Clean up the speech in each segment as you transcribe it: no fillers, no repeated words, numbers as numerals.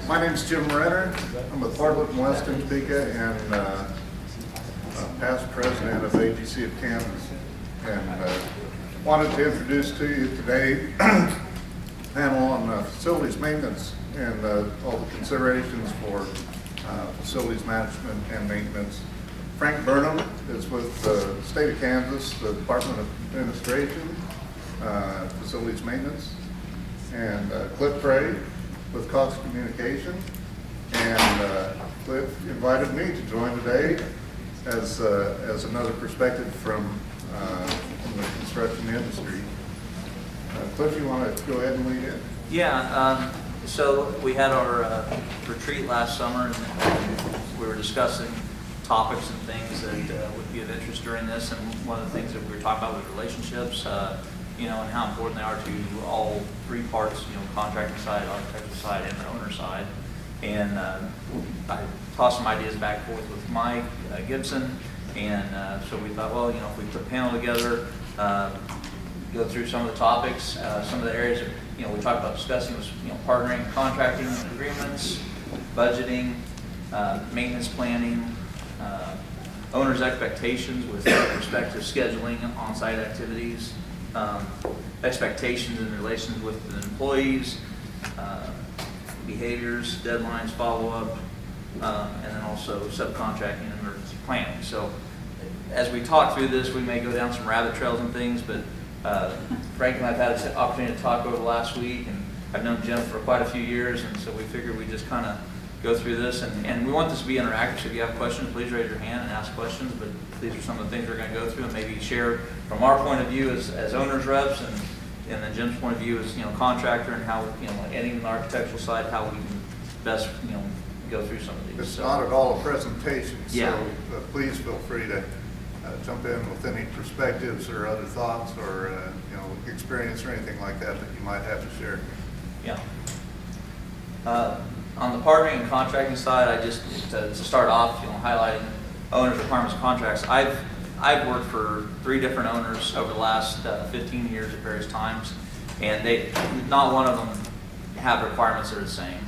My name is Jim Renner. I'm with Bartlett and West in Topeka and past president of AGC of Kansas. And wanted to introduce to you today a panel on facilities maintenance and all the considerations for facilities management and maintenance. Frank Burnham is with the state of Kansas, the Department of Administration, facilities maintenance, and Cliff Frey with Cox Communication. And Cliff invited me to join today as another perspective from the construction industry. Cliff, you want to go ahead and lead in? Yeah, so we had our retreat last summer, and we were discussing topics and things that would be of interest during this. And one of the things that we were talking about was relationships, and how important they are to all three parts, contractor side, architecture side, and the owner side. And I tossed some ideas back and forth with Mike Gibson, and so we thought, well, if we put a panel together, go through some of the topics, some of the areas that we talked about discussing was partnering, contracting agreements, budgeting, maintenance planning, owners' expectations with respect to scheduling on-site activities, expectations in relation with the employees, behaviors, deadlines, follow-up, and then also subcontracting and emergency planning. So as we talk through this, we may go down some rabbit trails and things, but Frank and I have had an opportunity to talk over the last week, and I've known Jim for quite a few years, and so we figured we'd just kind of go through this, and we want this to be interactive. So if you have questions, please raise your hand and ask questions, but these are some of the things we're going to go through and maybe share from our point of view as owners reps, and then Jim's point of view as contractor, and how any in the architectural side, how we can best go through some of these. It's not at all a presentation, Yeah. so please feel free to jump in with any perspectives or other thoughts or experience or anything like that you might have to share. Yeah. On the partnering and contracting side, I just to start off, highlighting owners' requirements and contracts. I've worked for 3 different owners over the last 15 years at various times, and not one of them have requirements that are the same.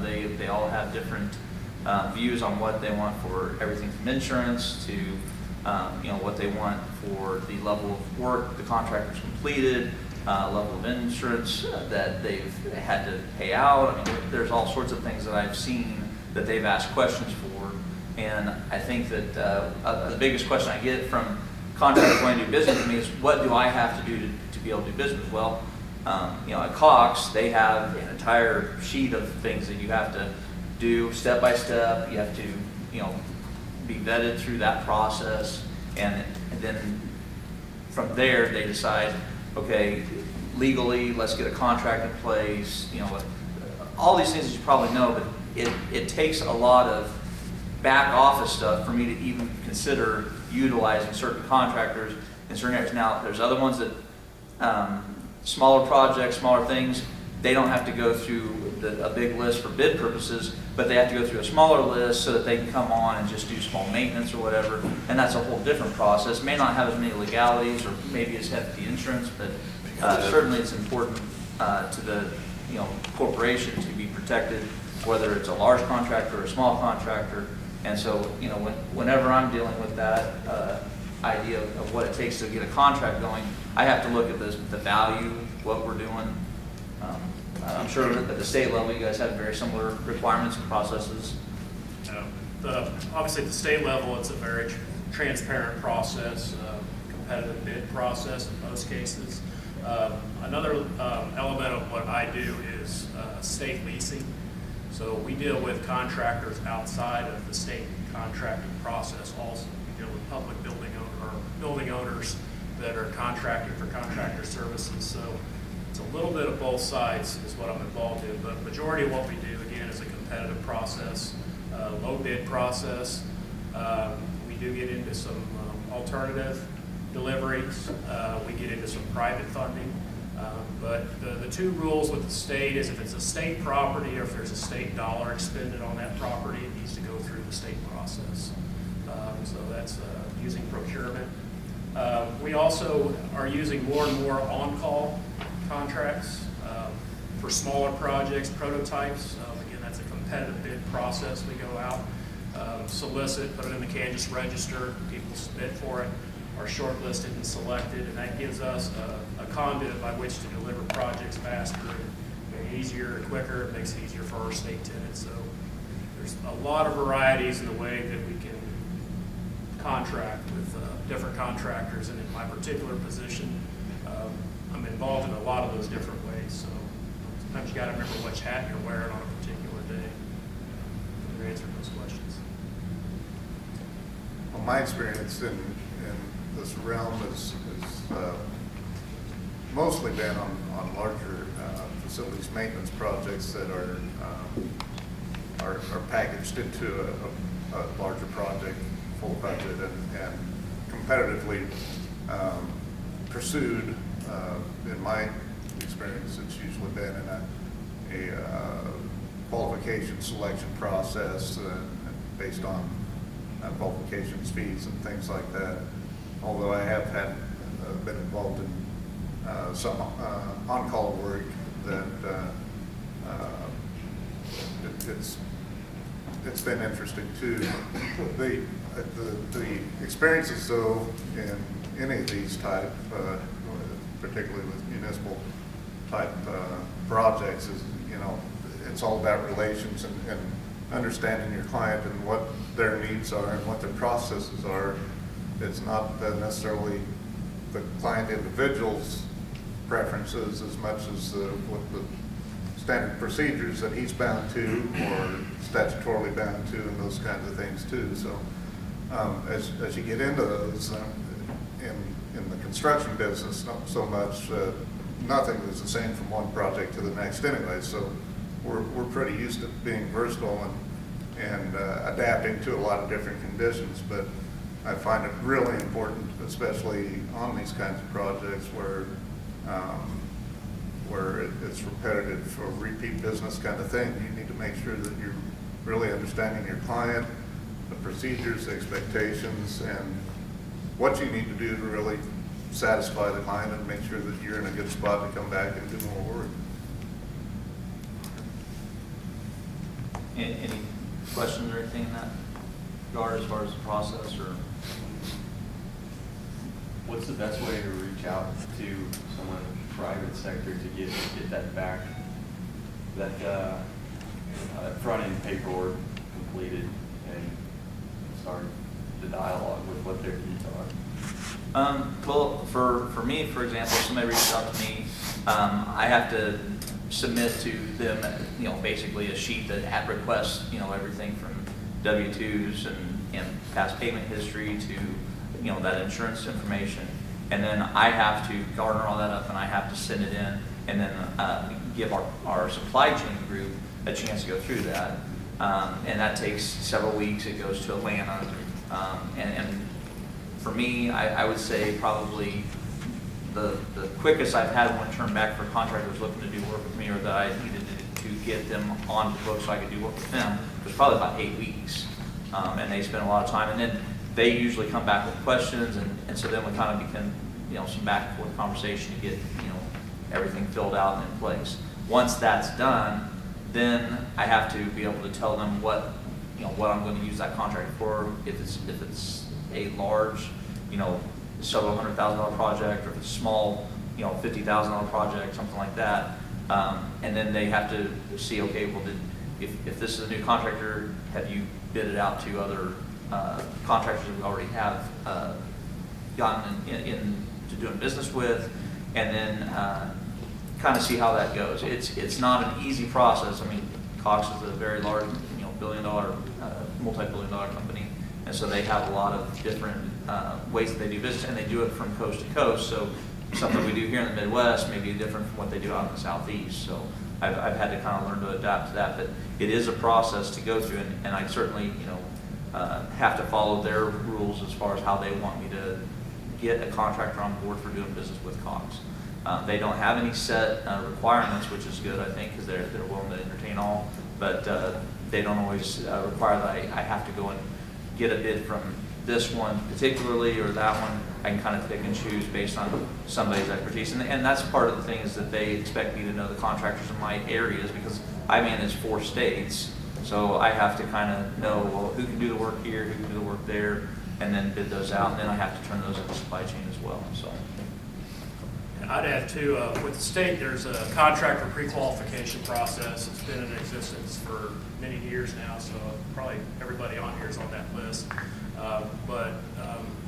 They all have different views on what they want for everything from insurance to what they want for the level of work the contractor's completed, level of insurance that they've had to pay out. I mean, there's all sorts of things that I've seen that they've asked questions for, and I think that the biggest question I get from contractors wanting to do business with me is, what do I have to do to be able to do business? Well, at Cox, they have an entire sheet of things that you have to do step by step. You have to, be vetted through that process, and then from there they decide, okay, legally, let's get a contract in place. All these things that you probably know, but it takes a lot of back office stuff for me to even consider utilizing certain contractors in certain areas. Now, there's other ones that smaller projects, smaller things, they don't have to go through a big list for bid purposes, but they have to go through a smaller list so that they can come on and just do small maintenance or whatever, and that's a whole different process. May not have as many legalities or maybe as hefty insurance, but certainly it's important to the corporation to be protected, whether it's a large contractor or a small contractor. And so whenever I'm dealing with that idea of what it takes to get a contract going, I have to look at the value, what we're doing. I'm sure at the state level you guys have very similar requirements and processes. Obviously at the state level it's a very transparent process, competitive bid process in most cases. Another element of what I do is state leasing. So we deal with contractors outside of the state contracting process also. We deal with public building owners that are contracted for contractor services. So it's a little bit of both sides is what I'm involved in, but majority of what we do, again, is a competitive process, low bid process. We do get into some alternative deliveries. We get into some private funding. But the 2 rules with the state is, if it's a state property or if there's a state dollar expended on that property, it needs to go through the state process. So that's using procurement. We also are using more and more on-call contracts for smaller projects, prototypes. Again, That's a competitive bid process. We go out, solicit, put it in the Kansas Register, people submit for it, are shortlisted and selected, and that gives us a conduit by which to deliver projects faster and easier and quicker. It makes it easier for our state tenants. So there's a lot of varieties in the way that we can contract with different contractors, and in my particular position, I'm involved in a lot of those different ways. So sometimes you got to remember which hat you're wearing on a particular day when you're answering those questions. Well, my experience in this realm is mostly been on larger facilities maintenance projects that are packaged into a larger project, full budget, and competitively pursued. In my experience, it's usually been in a qualification selection process based on qualifications fees and things like that. Although I have been involved in some on-call work that it's been interesting too. The experiences though in any of these type, particularly with municipal type projects, is, you know, it's all about relations and understanding your client and what their needs are and what their processes are. It's not necessarily the client individual's preferences as much as what the standard procedures that he's bound to or statutorily bound to, and those kinds of things too. So as you get into those in the construction business, not so much, nothing is the same from one project to the next anyway. So we're pretty used to being versatile and adapting to a lot of different conditions. But I find it really important, especially on these kinds of projects where it's repetitive or repeat business kind of thing. You need to make sure that you're really understanding your client, the procedures, the expectations, and what you need to do to really satisfy the client and make sure that you're in a good spot to come back and do more work. Any questions or anything in that regard as far as the process, or? What's the best way to reach out to someone in the private sector to get that back, that front end paperwork completed and start the dialogue with what their needs are? Well, for me, for example, if somebody reaches out to me, I have to submit to them, you know, basically a sheet that requests, you know, everything from W-2s and past payment history to, you know, that insurance information. And then I have to garner all that up and I have to send it in and then give our supply chain group a chance to go through that. And that takes several weeks. It goes to Atlanta. And for me, I would say probably the quickest I've had one turn back for contractors looking to do work with me, or that I needed to get them on the book so I could do work with them, was probably about 8 weeks. And they spend a lot of time. And then they usually come back with questions, and so then we kind of begin, you know, some back and forth conversation to get, you know, everything filled out and in place. Once that's done, then I have to be able to tell them what, you know, what I'm going to use that contract for. If it's a large, you know, several $100,000 project, or if it's a small, you know, $50,000 project, something like that. And then they have to see, okay, well, if this is a new contractor, have you bid it out to other contractors that we already have gotten into doing business with, and then kind of see how that goes. It's not an easy process. I mean, Cox is a very large, you know, billion-dollar, multi-billion-dollar company, and so they have a lot of different ways that they do business, and they do it from coast to coast. So something we do here in the Midwest may be different from what they do out in the Southeast. So I've had to kind of learn to adapt to that, but it is a process to go through, and I certainly, you know, have to follow their rules as far as how they want me to get a contractor on board for doing business with Cox. They don't have any set requirements, which is good, I think, because they're willing to entertain all, but they don't always require that I have to go and get a bid from this one particularly or that one. I can kind of pick and choose based on somebody's expertise, and that's part of the thing, is that they expect me to know the contractors in my areas, because I manage 4 states, so I have to kind of know, well, who can do the work here, who can do the work there, and then bid those out, and then I have to turn those into supply chain as well, so. And I'd add too, with the state, there's a contractor pre-qualification process. It's been in existence for many years now, so probably everybody on here is on that list. But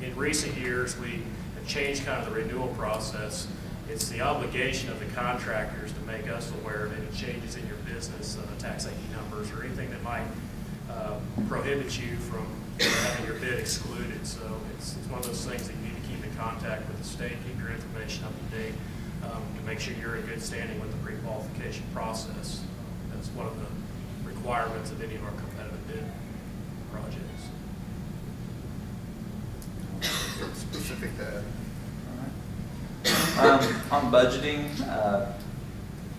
in recent years, we have changed kind of the renewal process. It's the obligation of the contractors to make us aware of any changes in your business, tax ID numbers, or anything that might prohibit you from having your bid excluded. So it's one of those things that you need to keep in contact with the state, keep your information up to date, to make sure you're in good standing with the pre-qualification process. That's one of the requirements of any of our competitive bid projects. Specific to that. On budgeting,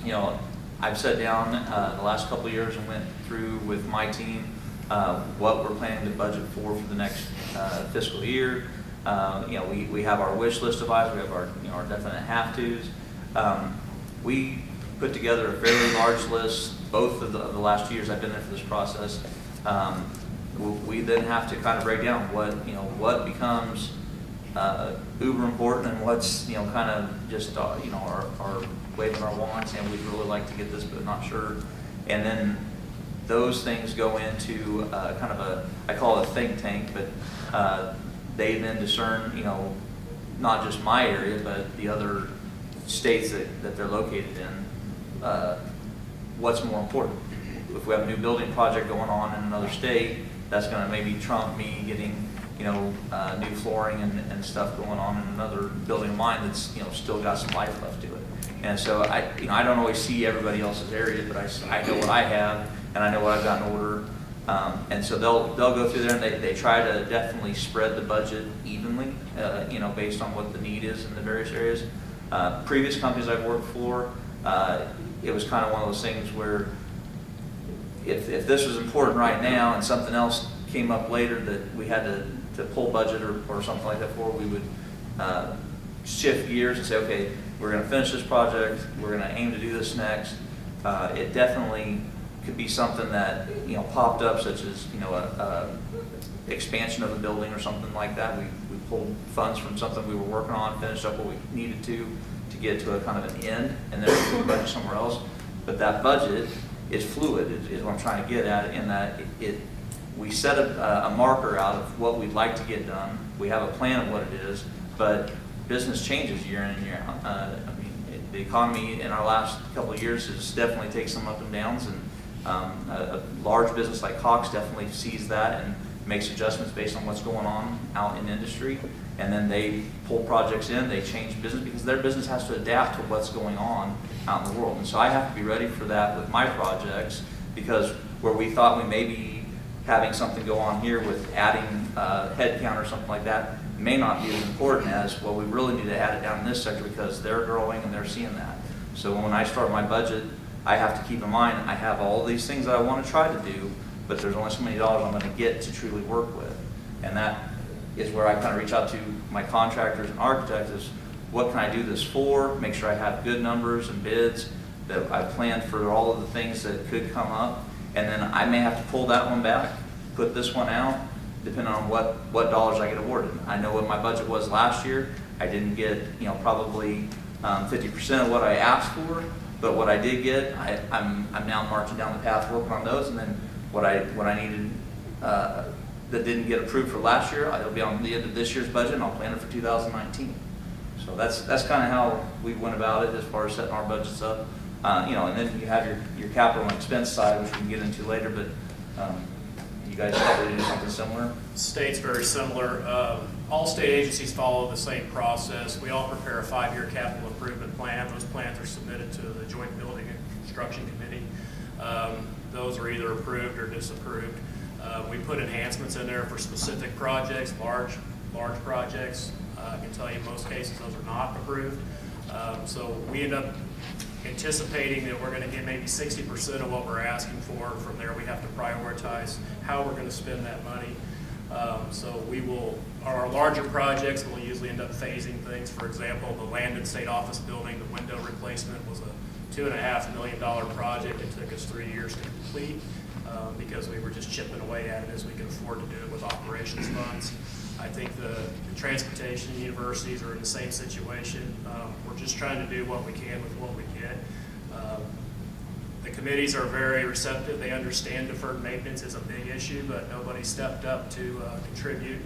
you know, I've sat down the last couple of years and went through with my team what we're planning to budget for the next fiscal year. You know, we have our wish list of items, we have our, you know, our definite have-tos. We put together a fairly large list, both of the last 2 years I've been there for this process. We then have to kind of break down what, you know, what becomes uber important and what's, you know, kind of just, you know, our waving our wands saying we'd really like to get this but not sure. And then those things go into kind of a, I call it a think tank, but they then discern, you know, not just my area, but the other states that they're located in, what's more important. If we have a new building project going on in another state, that's going to maybe trump me getting, you know, new flooring and stuff going on in another building of mine that's, you know, still got some life left to it. And so you know, I don't always see everybody else's area, but I know what I have and I know what I've got in order. And so they'll go through there and they try to definitely spread the budget evenly, you know, based on what the need is in the various areas. Previous companies I've worked for, it was kind of one of those things where if this was important right now and something else came up later that we had to pull budget or something like that for, we would shift gears and say, okay, we're going to finish this project, we're going to aim to do this next. It definitely could be something that, you know, popped up, such as, you know, a expansion of a building or something like that. We pulled funds from something we were working on, finished up what we needed to get to a kind of an end, and then we budget somewhere else. But that budget is fluid, is what I'm trying to get at, in that we set a marker out of what we'd like to get done. We have a plan of what it is, but business changes year in and year out. I mean, the economy in our last couple of years has definitely taken some up and downs, and a large business like Cox definitely sees that and makes adjustments based on what's going on out in industry. And then they pull projects in, they change business because their business has to adapt to what's going on out in the world. And so I have to be ready for that with my projects, because where we thought we may be having something go on here with adding head count or something like that may not be as important as, well, we really need to add it down in this sector because they're growing and they're seeing that. So when I start my budget, I have to keep in mind I have all these things that I want to try to do, but there's only so many dollars I'm going to get to truly work with. And that is where I kind of reach out to my contractors and architects is, what can I do this for? Make sure I have good numbers and bids, that I planned for all of the things that could come up. And then I may have to pull that one back, put this one out, depending on what dollars I get awarded. I know what my budget was last year. I didn't get, you know, probably 50% of what I asked for, but what I did get, I'm now marching down the path working on those. And then what I needed that didn't get approved for last year, it'll be on the end of this year's budget, and I'll plan it for 2019. So that's kind of how we went about it as far as setting our budgets up. You know, and then you have your capital and expense side, which we can get into later, but you guys probably do something similar? State's very similar. All state agencies follow the same process. We all prepare a 5-year capital improvement plan. Those plans are submitted to the Joint Building and Construction Committee. Those are either approved or disapproved. We put enhancements in there for specific projects, large projects. I can tell you in most cases those are not approved. So we end up anticipating that we're going to get maybe 60% of what we're asking for. From there we have to prioritize how we're going to spend that money. So we will, our larger projects, we'll usually end up phasing things. For example, the Landon State Office Building, the window replacement was a $2.5 million project. It took us 3 years to complete because we were just chipping away at it as we could afford to do it with operations funds. I think the transportation universities are in the same situation. We're just trying to do what we can with what we get. The committees are very receptive. They understand deferred maintenance is a big issue, but nobody stepped up to contribute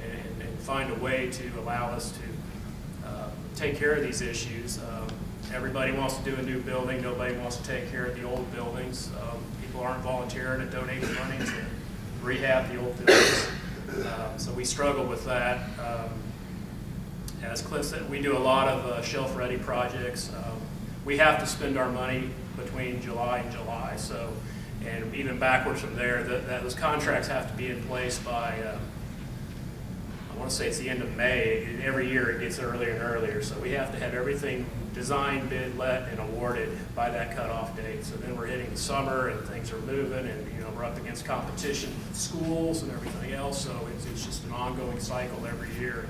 and find a way to allow us to take care of these issues. Everybody wants to do a new building. Nobody wants to take care of the old buildings. People aren't volunteering and donating money to rehab the old buildings. So we struggle with that. As Cliff said, we do a lot of shelf-ready projects. We have to spend our money between July and July. So, and even backwards from there, those contracts have to be in place by, I want to say it's the end of May. Every year it gets earlier and earlier. So we have to have everything designed, bid, let, and awarded by that cutoff date. So then we're hitting the summer and things are moving, and we're up against competition with schools and everything else. So it's just an ongoing cycle every year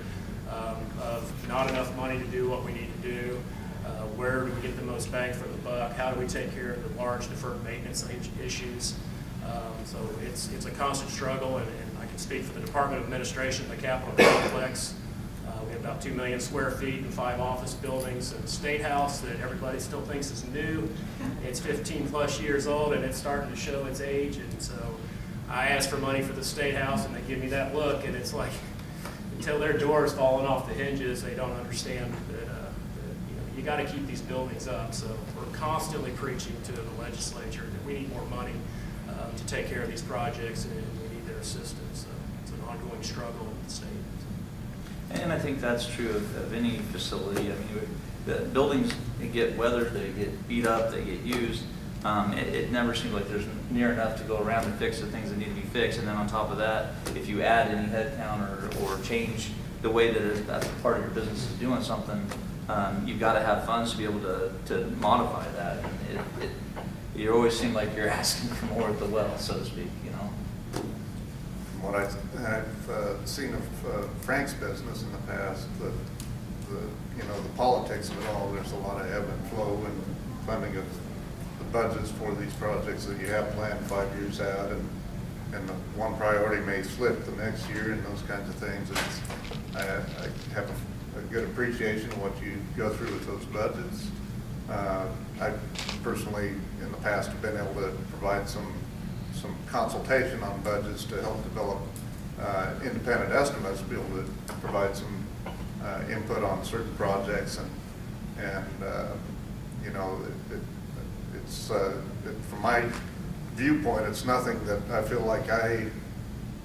of not enough money to do what we need to do. Where do we get the most bang for the buck? How do we take care of the large deferred maintenance issues? So it's a constant struggle, and I can speak for the Department of Administration, the Capitol Complex. We have about 2 million square feet and 5 office buildings and a state house that everybody still thinks is new. It's 15 plus years old and it's starting to show its age. And so I ask for money for the state house and they give me that look, and it's like until their door is falling off the hinges, they don't understand that you got to keep these buildings up. So we're constantly preaching to the legislature that we need more money to take care of these projects, and we need their assistance. So it's an ongoing struggle in the state. And I think that's true of any facility. I mean, the buildings, they get weathered, they get beat up, they get used. It never seems like there's near enough to go around and fix the things that need to be fixed. And then on top of that, if you add any headcount or change the way that that's part of your business is doing something, you've got to have funds to be able to modify that. And you always seem like you're asking for more at the well, so to speak, From what I've seen of Frank's business in the past, the politics of it all, there's a lot of ebb and flow and funding of the budgets for these projects that you have planned 5 years out, and the one priority may slip the next year and those kinds of things. I have a good appreciation of what you go through with those budgets. I personally, in the past, have been able to provide some consultation on budgets to help develop independent estimates, be able to provide some input on certain projects, and it's from my viewpoint, it's nothing that I feel like I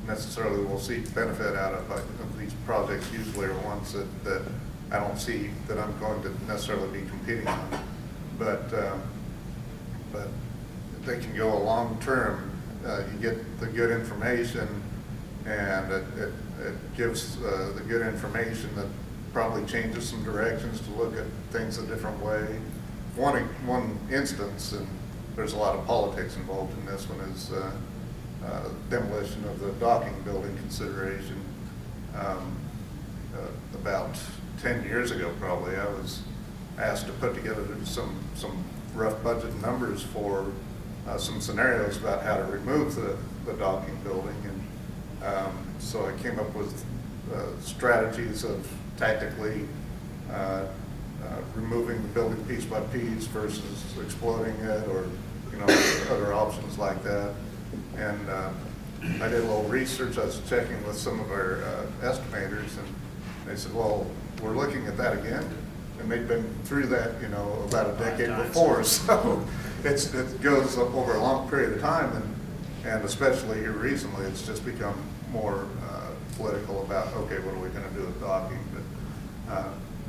necessarily will see benefit out of. These projects usually are ones that I don't see that I'm going to necessarily be competing on, but they can go a long term. You get the good information, and it gives the good information that probably changes some directions to look at things a different way. One instance, and there's a lot of politics involved in this one, is demolition of the docking building consideration. About 10 years ago, probably, I was asked to put together some rough budget numbers for some scenarios about how to remove the docking building, and so I came up with strategies of tactically removing the building piece by piece versus exploding it, or other options like that. And I did a little research. I was checking with some of our estimators, and they said, well, we're looking at that again, and they've been through that about a decade before. So it goes up over a long period of time, and especially here recently, it's just become more political about, okay, what are we going to do with docking?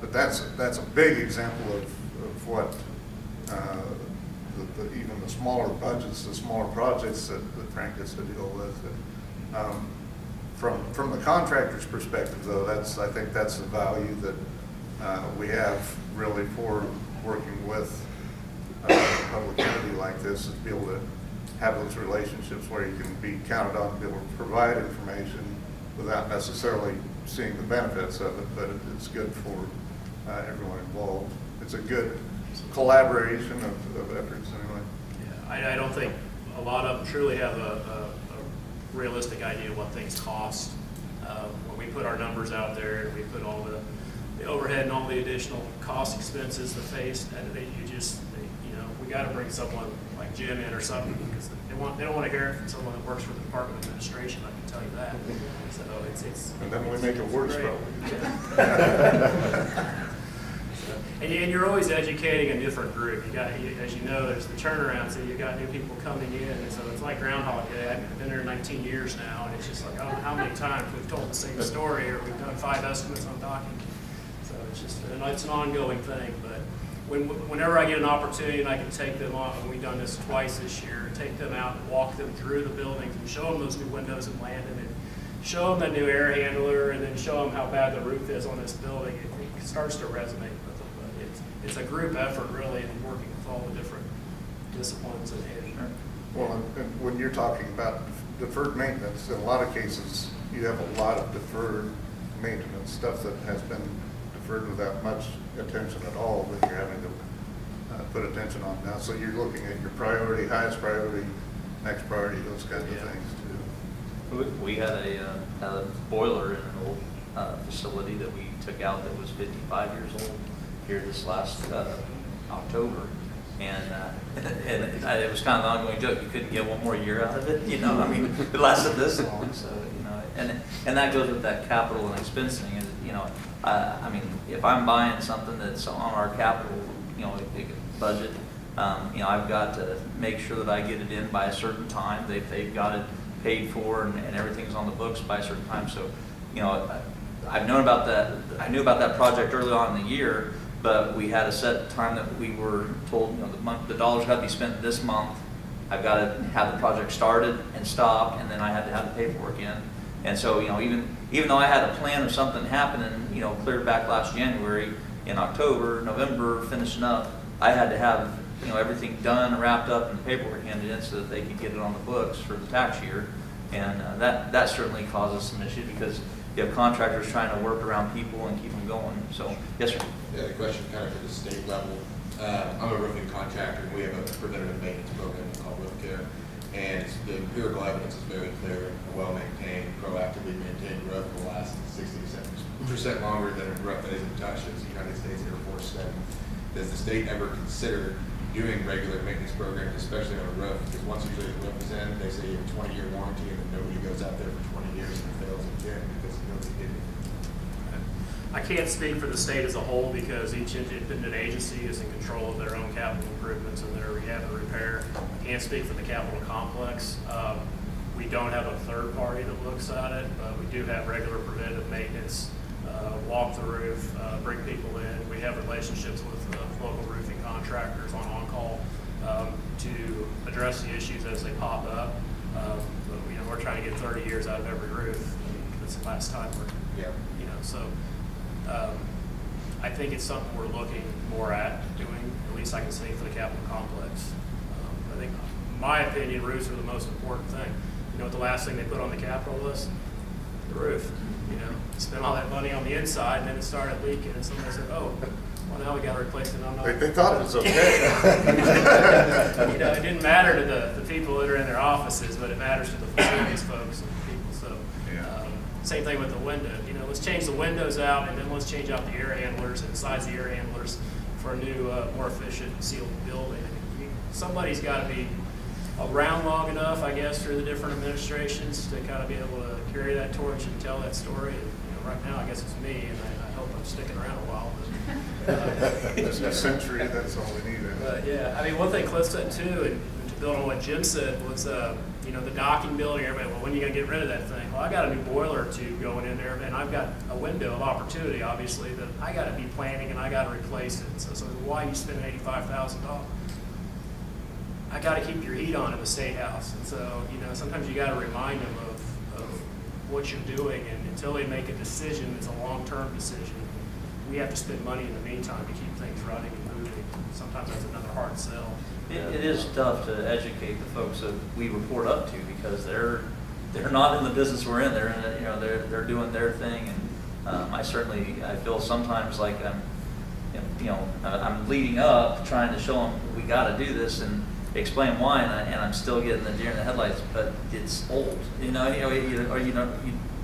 But that's a big example of what even the smaller budgets, the smaller projects that Frank has to deal with. And, from the contractor's perspective, though, I think that's the value that we have really for working with a public entity like this, is to be able to have those relationships where you can be counted on to be able to provide information without necessarily seeing the benefits of it, but it's good for everyone involved. It's a good collaboration of efforts anyway. Yeah, I don't think a lot of them truly have a realistic idea of what things cost. When we put our numbers out there and we put all the overhead and all the additional cost expenses to face, and we got to bring someone like Jim in or something, because they don't want to hear it from someone that works for the Department of Administration, I can tell you that. So it's And then we make it worse, great. probably. And you're always educating a different group. As you know, there's the turnaround, so you've got new people coming in, and so it's like Groundhog Day. I've been there 19 years now, and it's just like, oh, how many times we've told the same story, or we've done 5 estimates on docking. So it's an ongoing thing. But whenever I get an opportunity and I can take them off, and we've done this twice this year, take them out and walk them through the buildings and show them those new windows in Landon, and show them that new air handler, and then show them how bad the roof is on this building, it starts to resonate with them. It's a group effort, really, and working with all the different disciplines in it. Well, and when you're talking about deferred maintenance, in a lot of cases, you have a lot of deferred maintenance, stuff that has been deferred without much attention at all that you're having to put attention on now. So you're looking at your priority, highest priority, next priority, those kinds of things too. We had a boiler in an old facility that we took out that was 55 years old here this last October, and it was kind of an ongoing joke. You couldn't get one more year out of it, you know. I mean, it lasted this long, so you know, and that goes with that capital and expensing. Is I mean, if I'm buying something that's on our capital, budget, I've got to make sure that I get it in by a certain time. They've got it paid for, and everything's on the books by a certain time. So, I've known about that. I knew about that project early on in the year, but we had a set time that we were told, the dollars got to be spent this month. I've got to have the project started and stopped, and then I had to have the paperwork in. And so, even though I had a plan of something happening, clear back last January, in October, November, finishing up, I had to have, everything done and wrapped up and the paperwork handed in so that they could get it on the books for the tax year. And that certainly causes some issues because you have contractors trying to work around people and keep them going. So, yes, sir. Yeah, the question kind of for the state level. I'm a roofing contractor, and we have a preventative maintenance program called Roof Care. And the empirical evidence is very clear. A well-maintained, proactively maintained roof will last 60 to 70% longer than a roof that isn't touched, as the United States Air Force said. Does the state ever consider doing regular maintenance programs, especially on a roof? Because once usually the roof is in, they say you have a 20-year warranty, and then nobody goes out there for 20 years and it fails again because nobody did it. I can't speak for the state as a whole because each independent agency is in control of their own capital improvements and their rehab and repair. I can't speak for the capital complex. We don't have a third party that looks at it, but we do have regular preventative maintenance, walk the roof, bring people in. We have relationships with local roofing contractors on-call to address the issues as they pop up. But, we're trying to get 30 years out of every roof. It's the last time we're, so. I think it's something we're looking more at doing, at least I can say for the capital complex. I think, in my opinion, roofs are the most important thing. You know what the last thing they put on the capital list? The roof. Spent all that money on the inside, and then it started leaking, and somebody said, oh, well, now we got to replace it. I'm not. They thought it was okay. It didn't matter to the people that are in their offices, but it matters to the facilities folks and the people. So, same thing with the window. Let's change the windows out, and then let's change out the air handlers and size the air handlers for a new, more efficient sealed building. Somebody's got to be around long enough, I guess, through the different administrations to kind of be able to carry that torch and tell that story. And, right now, I guess it's me, and I hope I'm sticking around a while. But, A century, that's all we need. But yeah, one thing Cliff said too, and to build on what Jim said, was the docking building. Everybody, well, when are you going to get rid of that thing? Well, I got a new boiler tube going in there, and I've got a window of opportunity, obviously, that I got to be planning and I got to replace it. So why are you spending $85,000? I got to keep your heat on in the state house, and so sometimes you got to remind them of what you're doing, and until they make a decision, it's a long-term decision. We have to spend money in the meantime to keep things running and moving. Sometimes that's another hard sell. It is tough to educate the folks that we report up to because they're not in the business we're in. They're in it, they're doing their thing, and I feel sometimes like I'm I'm leading up, trying to show them we got to do this and explain why, and I'm still getting the deer in the headlights. But it's old, we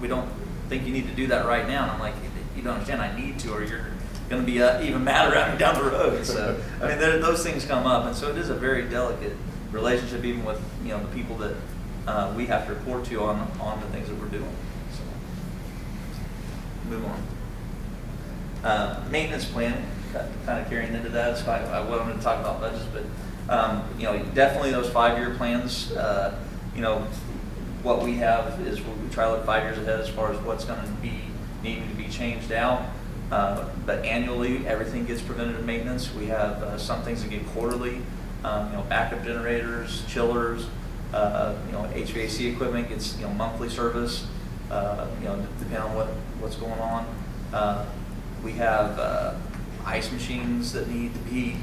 don't think you need to do that right now. And I'm like, you don't understand. I need to, or you're going to be even madder at me down the road. So I mean, those things come up, and so it is a very delicate relationship, even with the people that we have to report to on the things that we're doing. So move on. Maintenance planning, kind of carrying into that. So I wanted to talk about budgets, but definitely those 5-year plans. What we have is we try to look 5 years ahead as far as what's going to be needing to be changed out. But annually, everything gets preventative maintenance. We have some things that get quarterly. Backup generators, chillers, HVAC equipment gets monthly service. Depending on what's going on. We have ice machines that need to be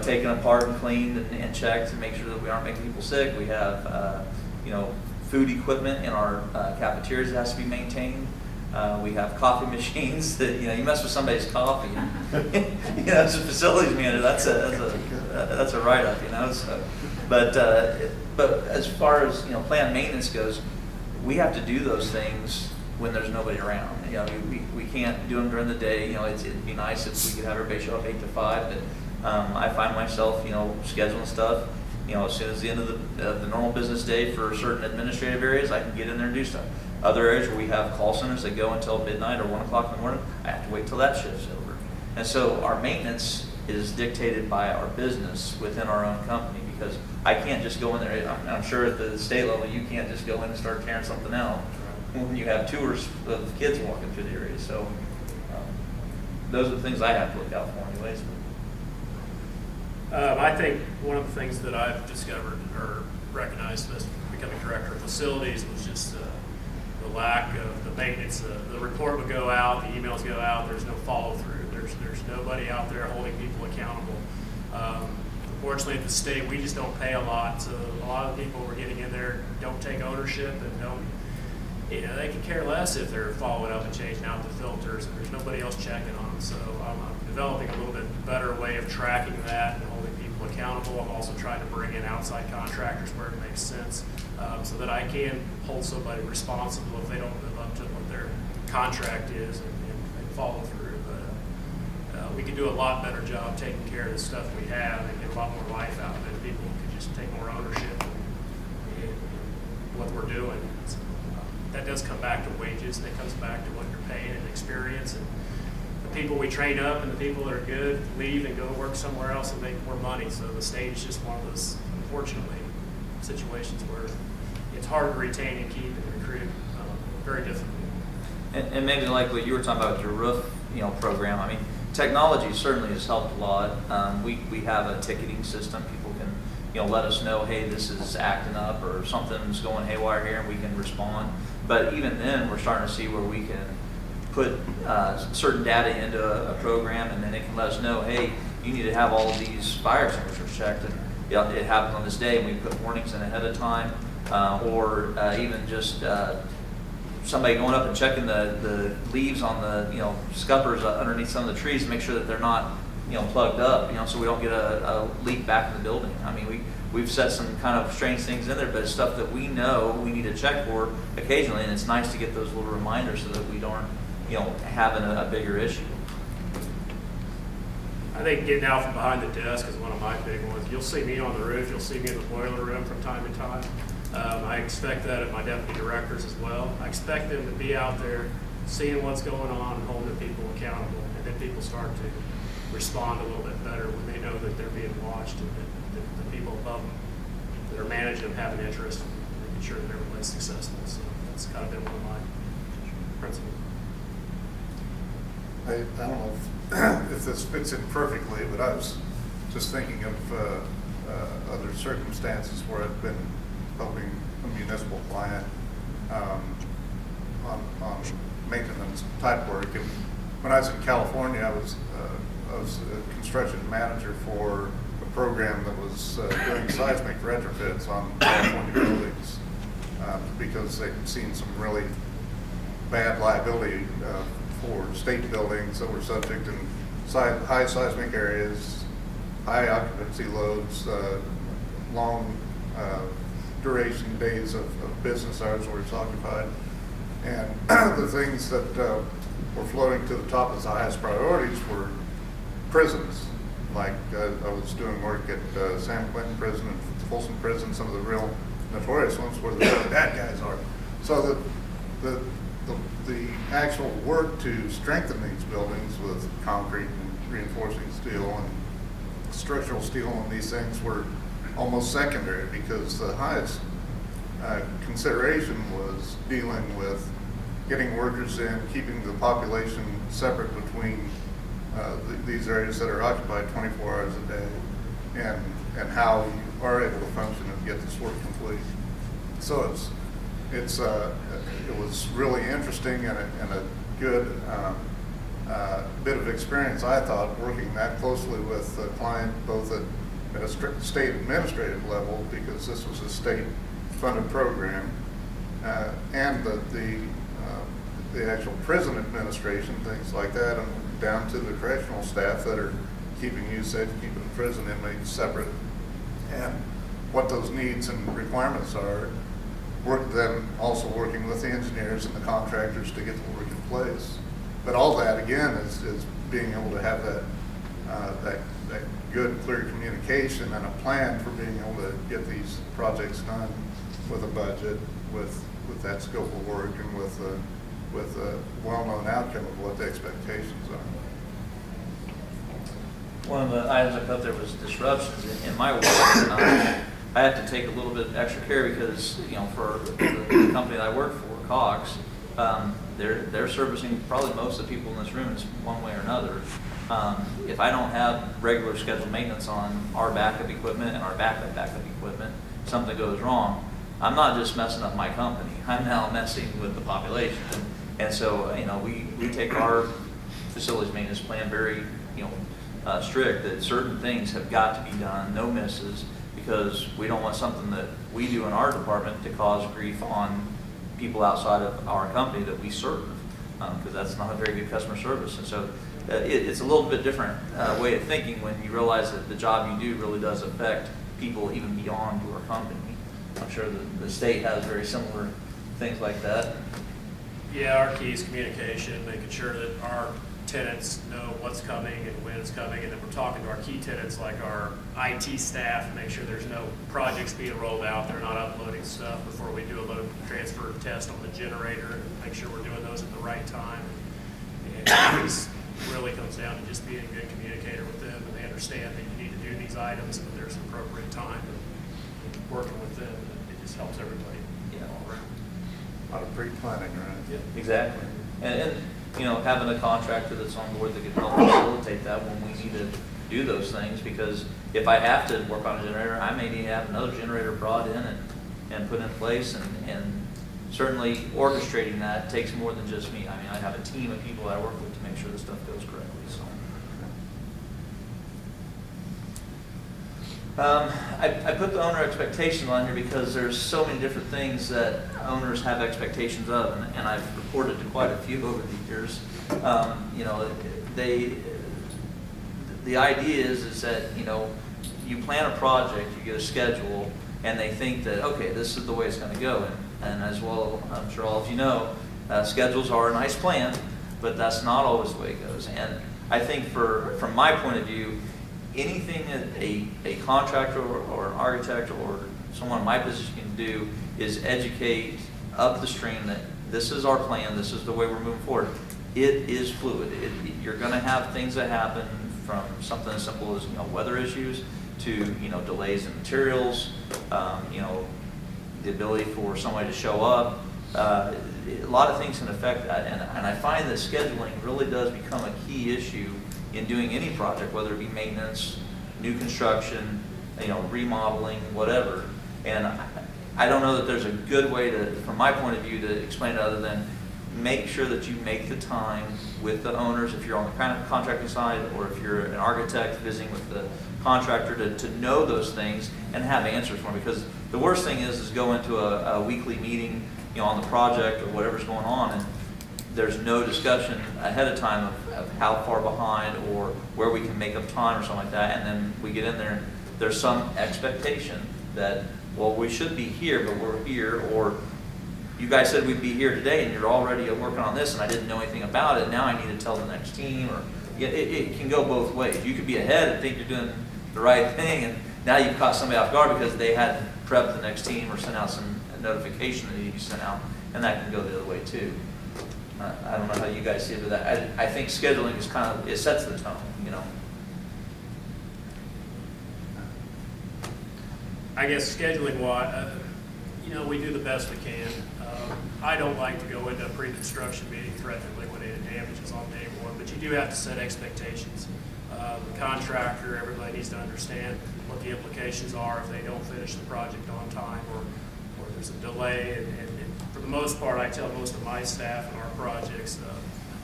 taken apart and cleaned and checked to make sure that we aren't making people sick. We have food equipment in our cafeterias that has to be maintained. We have coffee machines that you mess with somebody's coffee. As a facilities manager, that's a write-up. So, but as far as planned maintenance goes, we have to do those things when there's nobody around. We can't do them during the day. It'd be nice if we could have everybody show up 8 to 5. But I find myself scheduling stuff. As soon as the end of the normal business day for certain administrative areas, I can get in there and do stuff. Other areas where we have call centers that go until midnight or 1 o'clock in the morning, I have to wait till that shift's over. And so our maintenance is dictated by our business within our own company, because I can't just go in there. I'm sure at the state level you can't just go in and start tearing something out when you have tours of kids walking through the area. So those are the things I have to look out for anyways. I think one of the things that I've discovered or recognized as becoming director of facilities was just the lack of the maintenance. The report would go out, the emails go out, there's no follow through. There's nobody out there holding people accountable. Unfortunately, at the state, we just don't pay a lot. So a lot of the people we're getting in there don't take ownership and don't. They can care less if they're following up and changing out the filters, and there's nobody else checking on them. So I'm developing a little bit better way of tracking that and holding people accountable. I'm also trying to bring in outside contractors where it makes sense, so that I can hold somebody responsible if they don't live up to what their contract is and follow through. But we can do a lot better job taking care of the stuff we have and get a lot more life out of it. People can just take more ownership in what we're doing. So, that does come back to wages. That comes back to what you're paying and experience. And the people we train up and the people that are good leave and go work somewhere else and make more money. So the state is just one of those, unfortunately, situations where it's hard to retain and keep and recruit. Very difficult. And maybe like what you were talking about with your roof, program. I mean, technology certainly has helped a lot. We have a ticketing system. People can, let us know, hey, this is acting up or something's going haywire here, and we can respond. But even then, we're starting to see where we can put certain data into a program, and then it can let us know, hey, you need to have all of these fire extinguishers checked, and it happens on this day, and we put warnings in ahead of time, or even just somebody going up and checking the leaves on the scuppers underneath some of the trees to make sure that they're not plugged up, so we don't get a leak back in the building. I mean, we've set some kind of strange things in there, but it's stuff that we know we need to check for occasionally, and it's nice to get those little reminders so that we don't having a bigger issue. I think getting out from behind the desk is one of my big ones. You'll see me on the roof. You'll see me in the boiler room from time to time. I expect that of my deputy directors as well. I expect them to be out there seeing what's going on and holding people accountable, and then people start to respond a little bit better when they know that they're being watched and that the people above them that are managing them have an interest in making sure that everybody's successful. So that's kind of been one of my principles. I don't know if this fits in perfectly, but I was just thinking of other circumstances where I've been helping a municipal client on maintenance type work. And when I was in California, I was a construction manager for a program that was doing seismic retrofits on California buildings because they'd seen some really bad liability for state buildings that were subject, and high seismic areas, high occupancy loads, long duration days of business hours where it's occupied. And the things that were floating to the top as the highest priorities were prisons. Like I was doing work at San Quentin Prison and Folsom Prison, some of the real notorious ones where the bad guys are. So the actual work to strengthen these buildings with concrete and reinforcing steel and structural steel and these things were almost secondary, because the highest consideration was dealing with getting workers in, keeping the population separate between these areas that are occupied 24 hours a day, and how you are able to function and get this work complete. So it was really interesting and a good bit of experience, I thought, working that closely with the client, both at a state administrative level, because this was a state-funded program, and the actual prison administration, things like that, and down to the correctional staff that are keeping you safe, keeping prison inmates separate, and what those needs and requirements are. Then also working with the engineers and the contractors to get the work in place. But all that, again, is being able to have that good, clear communication and a plan for being able to get these projects done with a budget, with that scope of work, and with a well-known outcome of what the expectations are. One of the items I thought there was disruptions in my work. I have to take a little bit extra care because, for the company that I work for, Cox, they're servicing probably most of the people in this room in one way or another. If I don't have regular scheduled maintenance on our backup equipment and our backup equipment, something goes wrong, I'm not just messing up my company. I'm now messing with the population. And so, we take our facilities maintenance plan very, strict, that certain things have got to be done, no misses, because we don't want something that we do in our department to cause grief on people outside of our company that we serve, because that's not a very good customer service. And so it's a little bit different way of thinking when you realize that the job you do really does affect people even beyond your company. I'm sure the state has very similar things like that. Yeah, our key is communication, making sure that our tenants know what's coming and when it's coming, and then we're talking to our key tenants like our IT staff, make sure there's no projects being rolled out, they're not uploading stuff before we do a load transfer test on the generator, and make sure we're doing those at the right time. And it really comes down to just being a good communicator with them, and they understand that you need to do these items and that there's an appropriate time, and working with them, it just helps everybody all around. A lot of pre-planning, right? Yeah, exactly. And having a contractor that's on board that can help facilitate that when we need to do those things, because if I have to work on a generator, I may need to have another generator brought in and put in place, and certainly orchestrating that takes more than just me. I mean, I have a team of people that I work with to make sure the stuff goes correctly. So. I put the owner expectation on here because there's so many different things that owners have expectations of, and I've reported to quite a few over the years. The idea is that, you plan a project, you get a schedule, and they think that, okay, this is the way it's going to go. And as well, I'm sure all of you know, schedules are a nice plan, but that's not always the way it goes. And I think from my point of view, anything that a contractor or an architect or someone in my position can do is educate up the stream that this is our plan, this is the way we're moving forward. It is fluid. You're going to have things that happen, from something as simple as weather issues to delays in materials, the ability for somebody to show up. A lot of things can affect that, and I find that scheduling really does become a key issue in doing any project, whether it be maintenance, new construction, remodeling, whatever. And I don't know that there's a good way to, from my point of view, to explain it other than make sure that you make the time with the owners, if you're on the contracting side, or if you're an architect visiting with the contractor, to know those things and have answers for them. Because the worst thing is go into a weekly meeting, on the project or whatever's going on, and there's no discussion ahead of time of how far behind or where we can make up time or something like that, and then we get in there and there's some expectation that, well, we should be here, but we're here, or you guys said we'd be here today and you're already working on this and I didn't know anything about it, now I need to tell the next team, or it can go both ways. You could be ahead and think you're doing the right thing, and now you've caught somebody off guard because they hadn't prepped the next team or sent out some notification that you sent out, and that can go the other way too. I don't know how you guys see it, but I think scheduling is kind of, it sets the tone, you know. I guess scheduling wise, you know, we do the best we can. I don't like to go into a pre-construction meeting threatening liquidated damages on day one, but you do have to set expectations. The contractor, everybody needs to understand what the implications are if they don't finish the project on time, or there's a delay. And for the most part, I tell most of my staff in our projects,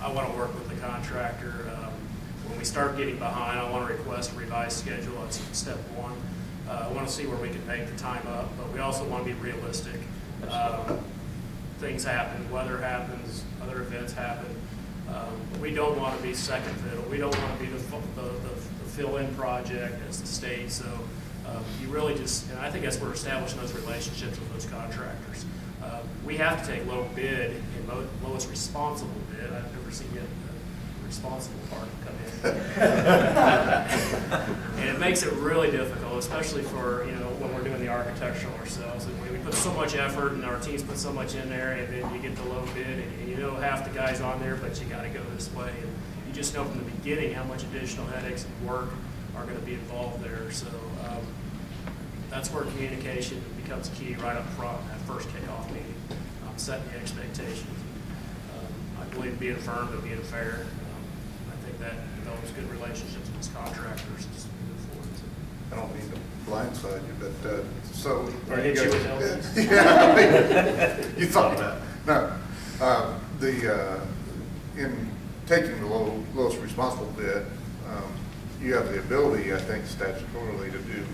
I want to work with the contractor. When we start getting behind, I want to request a revised schedule. That's step one. I want to see where we can make the time up, but we also want to be realistic. Things happen, weather happens, other events happen. We don't want to be second fiddle. We don't want to be the fill-in project as the state. So you really just, and I think that's where we're establishing those relationships with those contractors. We have to take low bid and lowest responsible bid. I've never seen yet the responsible part come in. And it makes it really difficult, especially for, you know, when we're doing the architectural ourselves. And we put so much effort and our teams put so much in there, and then you get the low bid and you know half the guys on there, but you got to go this way. And you just know from the beginning how much additional headaches and work are going to be involved there. So that's where communication becomes key right up front in that first kickoff meeting, setting the expectations. I believe being firm but being fair. I think that develops good relationships with these contractors as we move forward. I don't mean to blindside you, but so Or hit you with elements. Yeah, you thought that. No, in taking the lowest responsible bid, you have the ability, I think, statutorily to do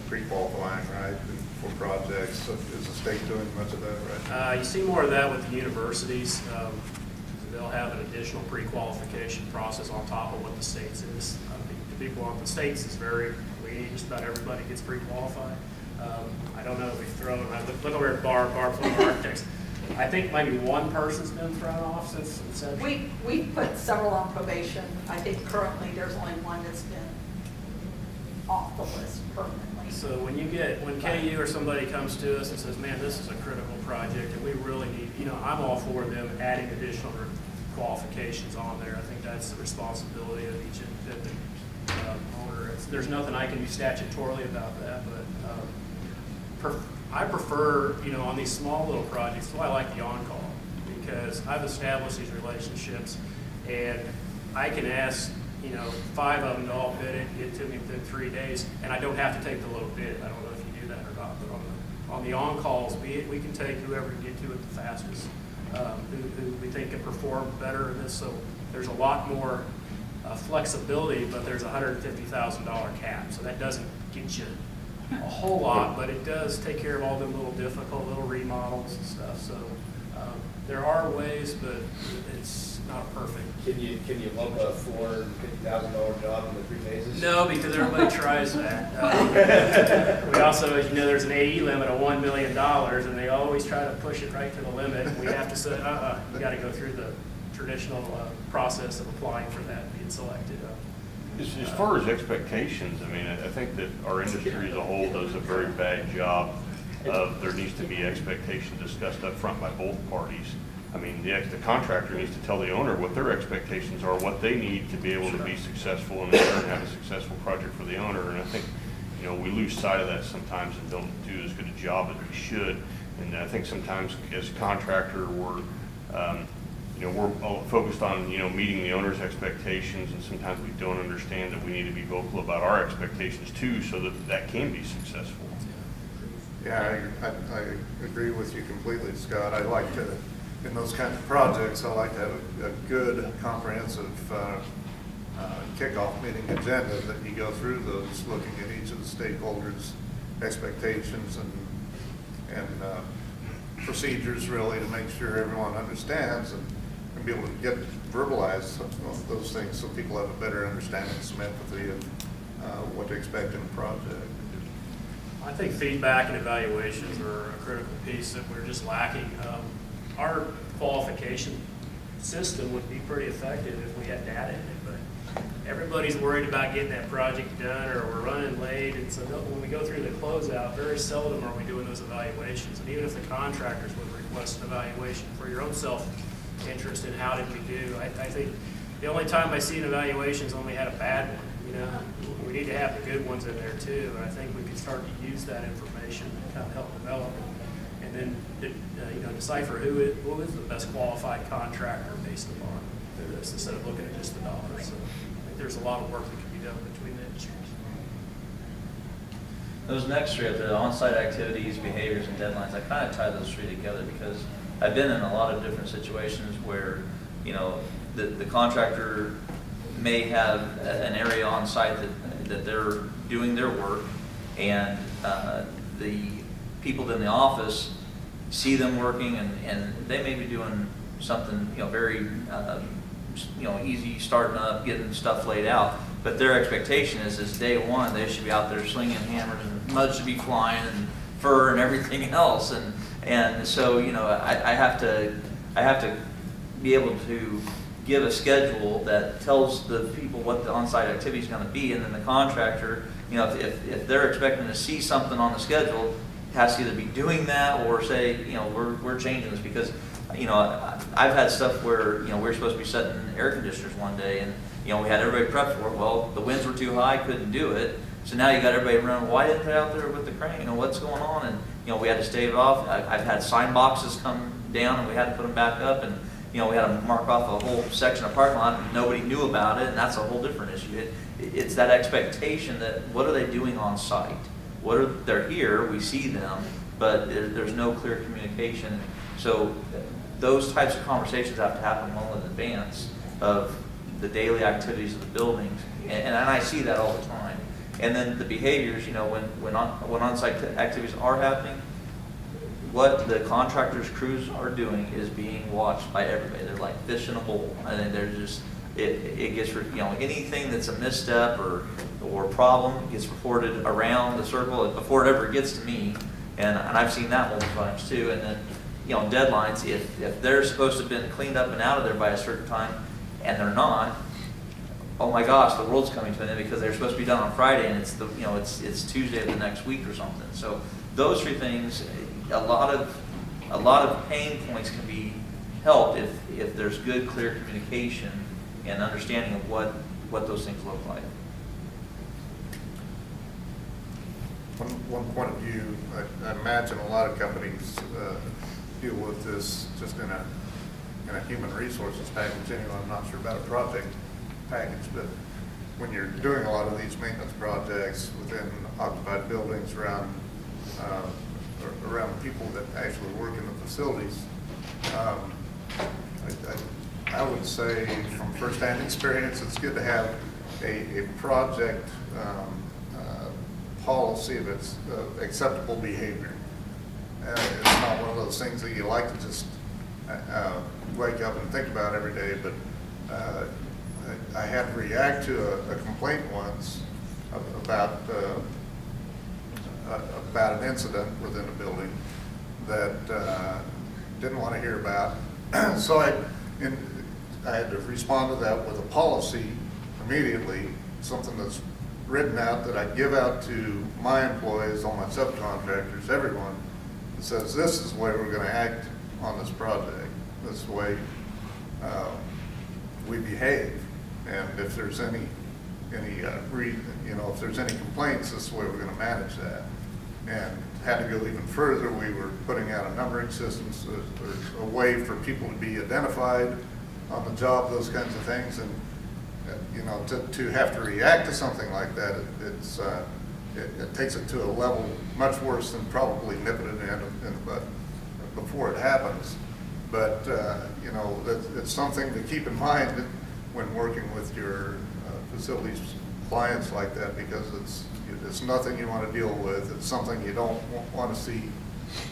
pre-qualifying, right, for projects. So is the state doing much of that, right? You see more of that with the universities. They'll have an additional pre-qualification process on top of what the state's is. The people on the states is very lenient. Just about everybody gets pre-qualified. I don't know if we've thrown. I look over at Barb from Architects. I think maybe one person's been thrown off since inception. We've put several on probation. I think currently there's only one that's been off the list permanently. So when KU or somebody comes to us and says, man, this is a critical project and we really need, you know, I'm all for them adding additional qualifications on there. I think that's the responsibility of each independent owner. There's nothing I can do statutorily about that, but I prefer, you know, on these small little projects, that's why I like the on-call, because I've established these relationships and I can ask, you know, 5 of them to all bid it and get to me within 3 days, and I don't have to take the low bid. I don't know if you do that or not, but on the on-calls, we can take whoever can get to it the fastest, who we think can perform better in this. So there's a lot more flexibility, but there's a $150,000 cap, so that doesn't get you a whole lot, but it does take care of all the little difficult little remodels and stuff. So there are ways, but it's not perfect. Can you lump a $450,000 job into 3 phases? No, because everybody tries that. We also, as you know, there's an AE limit of $1 million, and they always try to push it right to the limit. We have to say, you got to go through the traditional process of applying for that and being selected. As far as expectations, I mean, I think that our industry as a whole does a very bad job of, there needs to be expectations discussed up front by both parties. I mean, the contractor needs to tell the owner what their expectations are, what they need to be able to be successful and in turn have a successful project for the owner. And I think, you know, we lose sight of that sometimes and don't do as good a job as we should. And I think sometimes as a contractor, we're focused on, you know, meeting the owner's expectations, and sometimes we don't understand that we need to be vocal about our expectations too, so that can be successful. Yeah, I agree with you completely, Scott. I like to, in those kinds of projects, I like to have a good, comprehensive kickoff meeting agenda that you go through those, looking at each of the stakeholders' expectations and procedures, really, to make sure everyone understands. And be able to get verbalize some of those things so people have a better understanding, some empathy of what to expect in a project. I think feedback and evaluations are a critical piece that we're just lacking. Our qualification system would be pretty effective if we had data in it, but everybody's worried about getting that project done, or we're running late, and so when we go through the closeout, very seldom are we doing those evaluations. And even if the contractors would request an evaluation for your own self-interest in how did we do, I think the only time I see an evaluation is when we had a bad one. You know, we need to have the good ones in there too, and I think we can start to use that information to kind of help develop it, and then decipher who is the best qualified contractor based upon this, instead of looking at just the dollars. So I think there's a lot of work that can be done between the industries. Those next three, the on-site activities, behaviors, and deadlines, I kind of tie those three together because I've been in a lot of different situations where, the contractor may have an area on site that they're doing their work, and the people in the office see them working, and they may be doing something very easy, starting up, getting stuff laid out, but their expectation is day one they should be out there slinging hammers and mud should be flying and fur and everything else, and so I have to be able to give a schedule that tells the people what the on-site activity is going to be, and then the contractor, if they're expecting to see something on the schedule, has to either be doing that or say, we're changing this, because I've had stuff where we're supposed to be setting air conditioners one day, and we had everybody prepped for it. Well, the winds were too high, couldn't do it. So now you got everybody running. Why didn't they out there with the crane? What's going on? And we had to stave it off. I've had sign boxes come down, and we had to put them back up, and we had to mark off a whole section of parking lot, and nobody knew about it, and that's a whole different issue. It's that expectation that what are they doing on site? They're here, we see them, but there's no clear communication. So those types of conversations have to happen well in advance of the daily activities of the buildings, and I see that all the time. And then the behaviors, when on-site activities are happening, what the contractors' crews are doing is being watched by everybody. They're like fish in a bowl, and they're just it gets anything that's a misstep or problem gets reported around the circle before it ever gets to me, and I've seen that multiple times too. And then deadlines, if they're supposed to have been cleaned up and out of there by a certain time and they're not, oh my gosh, the world's coming to an end because they're supposed to be done on Friday and it's Tuesday of the next week or something. So those three things, a lot of pain points can be helped if there's good, clear communication and understanding of what those things look like. One point of view, I imagine a lot of companies deal with this just in a human resources package. Anyway, I'm not sure about a project package, but when you're doing a lot of these maintenance projects within occupied buildings around people that actually work in the facilities, I would say from firsthand experience, it's good to have a project policy of its acceptable behavior. It's not one of those things that you like to just wake up and think about every day, but I had to react to a complaint once about an incident within a building that didn't want to hear about. So I had to respond to that with a policy immediately, something that's written out that I give out to my employees, all my subcontractors, everyone, that says this is the way we're going to act on this project. This is the way we behave, and if there's if there's any complaints, this is the way we're going to manage that. And had to go even further. We were putting out a numbering system, so there's a way for people to be identified on the job, those kinds of things, and to have to react to something like that, it takes it to a level much worse than probably nipping it in the butt before it happens. But it's something to keep in mind when working with your facilities clients like that, because it's nothing you want to deal with. It's something you don't want to see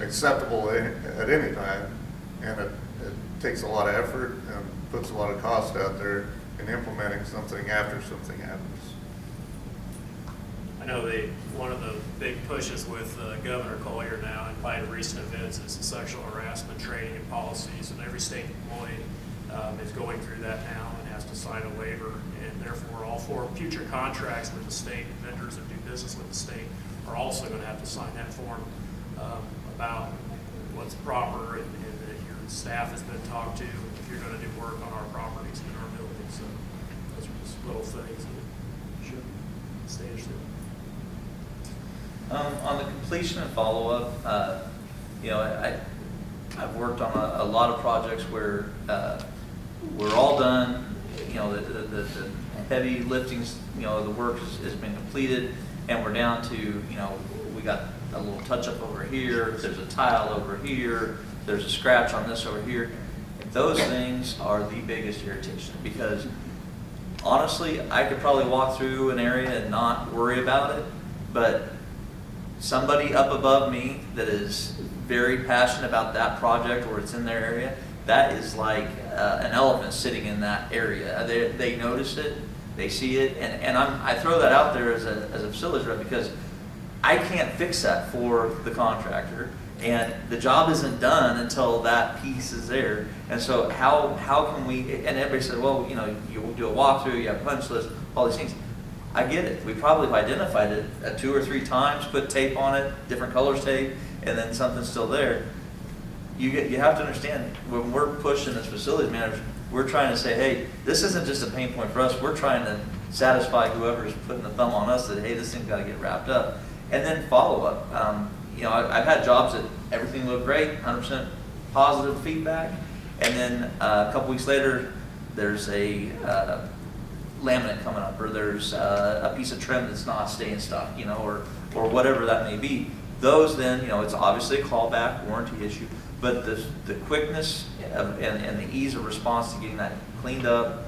acceptable at any time, and it takes a lot of effort and puts a lot of cost out there in implementing something after something happens. I know one of the big pushes with Governor Collier now in light of recent events is the sexual harassment training and policies, and every state employee is going through that now and has to sign a waiver, and therefore all 4 future contracts with the state, vendors that do business with the state, are also going to have to sign that form about what's proper and that your staff has been talked to if you're going to do work on our properties and our buildings. So those are just little things that should stay interested. On the completion and follow-up, you know, I've worked on a lot of projects where we're all done, you know, the heavy liftings, you know, the work has been completed, and we're down to, you know, we got a little touch-up over here, there's a tile over here, there's a scratch on this over here. Those things are the biggest irritation, because honestly, I could probably walk through an area and not worry about it, but somebody up above me that is very passionate about that project or it's in their area, that is like an elephant sitting in that area. They notice it, they see it, and I throw that out there as a facilities rep because I can't fix that for the contractor, and the job isn't done until that piece is there. And so how can we, and everybody said, well, you know, you do a walkthrough, you have a punch list, all these things. I get it. We probably have identified it 2 or 3 times, put tape on it, different colors tape, and then something's still there. You have to understand, when we're pushing as facilities managers, we're trying to say, hey, this isn't just a pain point for us. We're trying to satisfy whoever's putting the thumb on us that, hey, this thing's got to get wrapped up. And then follow up. You know, I've had jobs that everything looked great, 100% positive feedback, and then a couple weeks later, there's a laminate coming up, or there's a piece of trim that's not staying stuck, you know, or whatever that may be. Those then, you know, it's obviously a callback warranty issue, but the quickness and the ease of response to getting that cleaned up,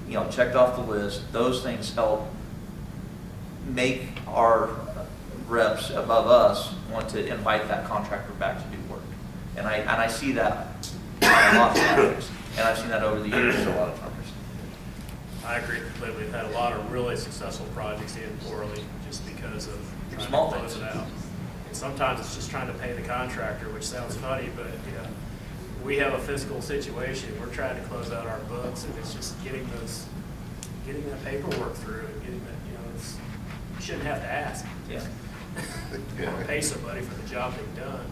you know, checked off the list, those things help make our reps above us want to invite that contractor back to do work. And I see that on a lot of projects, and I've seen that over the years a lot of times. I agree completely. We've had a lot of really successful projects end poorly just because of trying Small to close things. it out. And sometimes it's just trying to pay the contractor, which sounds funny, but you know, we have a fiscal situation. We're trying to close out our books, and it's just getting that paperwork through and getting that, you know, you shouldn't have to ask. Yeah. You want to pay somebody for the job they've done.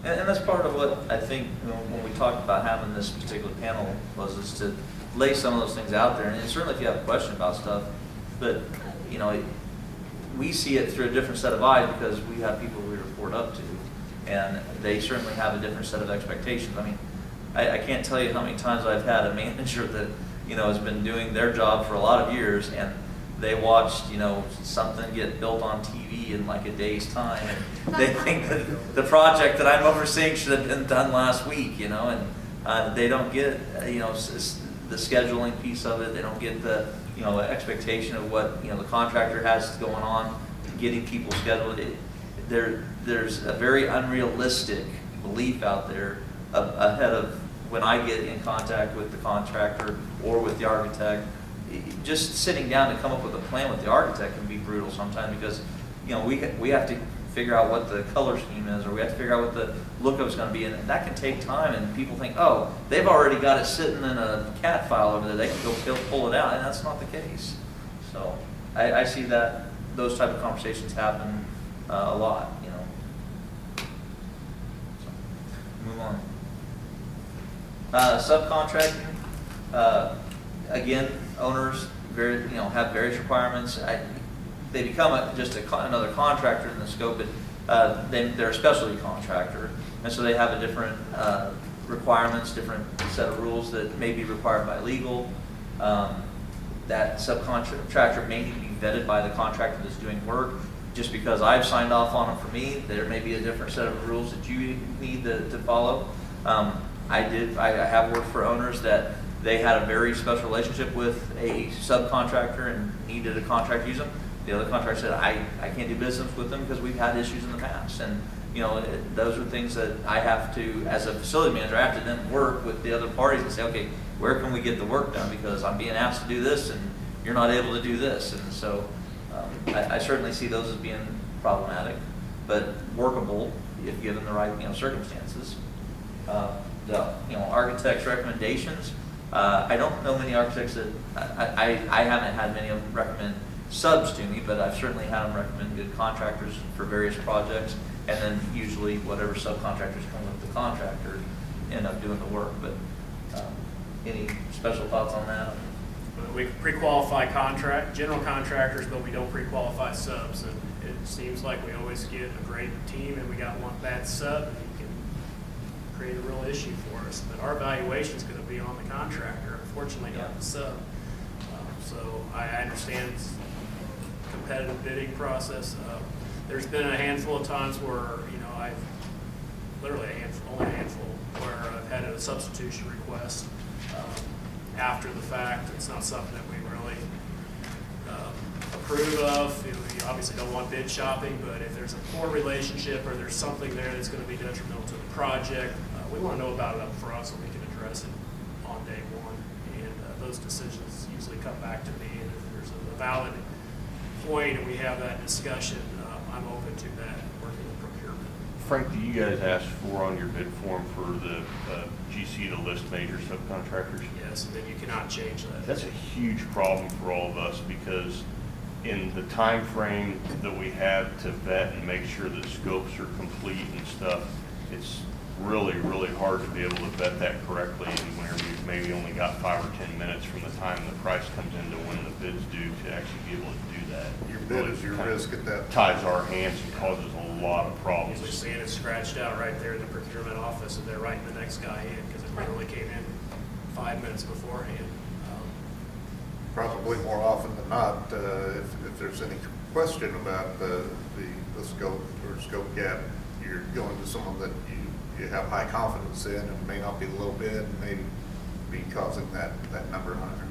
And that's part of what I think, you know, when we talked about having this particular panel is to lay some of those things out there. And certainly if you have a question about stuff, but, you know, we see it through a different set of eyes because we have people we report up to, and they certainly have a different set of expectations. I mean, I can't tell you how many times I've had a manager that, you know, has been doing their job for a lot of years, and they watched, you know, something get built on TV in like a day's time, and they think that the project that I'm overseeing should have been done last week, you know, and they don't get, you know, the scheduling piece of it. They don't get the, you know, expectation of what, you know, the contractor has going on, getting people scheduled. There's a very unrealistic belief out there ahead of when I get in contact with the contractor or with the architect. Just sitting down to come up with a plan with the architect can be brutal sometimes because, you know, we have to figure out what the color scheme is, or we have to figure out what the look of it's going to be, and that can take time. And people think, oh, they've already got it sitting in a CAD file over there; they can go pull it out, and that's not the case. So I see that those type of conversations happen a lot, you know. So, move on. Subcontracting, again, owners have various requirements. They become just another contractor in the scope, but they're a specialty contractor, and so they have a different requirements, different set of rules that may be required by legal. That subcontractor may need to be vetted by the contractor that's doing work. Just because I've signed off on them for me, there may be a different set of rules that you need to follow. I have worked for owners that they had a very special relationship with a subcontractor and needed a contractor to use them. The other contractor said, I can't do business with them because we've had issues in the past. you know, those are things that I have to, as a facility manager, I have to then work with the other parties and say, okay, where can we get the work done? Because I'm being asked to do this and you're not able to do this. And so I certainly see those as being problematic, but workable if given the right, you know, circumstances. The, you know, architect's recommendations, I don't know many architects that, I haven't had many of them recommend subs to me, but I've certainly had them recommend good contractors for various projects, and then usually whatever subcontractors come with the contractor end up doing the work. But any special thoughts on that? We pre-qualify general contractors, but we don't pre-qualify subs. And it seems like we always get a great team and we got one bad sub, and you can create a real issue for us. But our evaluation is going to be on the contractor, unfortunately not the sub. So I understand it's a competitive bidding process. There's been a handful of times where, you know, I've literally only a handful, where I've had a substitution request after the fact. It's not something that we really approve of. You know, you obviously don't want bid shopping, but if there's a poor relationship or there's something there that's going to be detrimental to the project, we want to know about it up front so we can address it on day one. And those decisions usually come back to me. And if there's a valid point and we have that discussion, I'm open to that, working with procurement. Frank, do you guys ask for on your bid form for the GC to list major subcontractors? Yes, and then you cannot change that. That's a huge problem for all of us, because in the time frame that we have to vet and make sure that scopes are complete and stuff, it's really, really hard to be able to vet that correctly, and whenever you've maybe only got 5 or 10 minutes from the time the price comes into when the bid's due to actually be able to do that. Your bid is your Kind of risk at that. ties our hands and causes a lot of problems. Usually seeing it scratched out right there in the procurement office, and they're writing the next guy in because it literally came in 5 minutes beforehand. Probably more often than not, if there's any question about the scope or scope gap, you're going to someone that you have high confidence in, and may not be the low bid, and may be causing that number higher.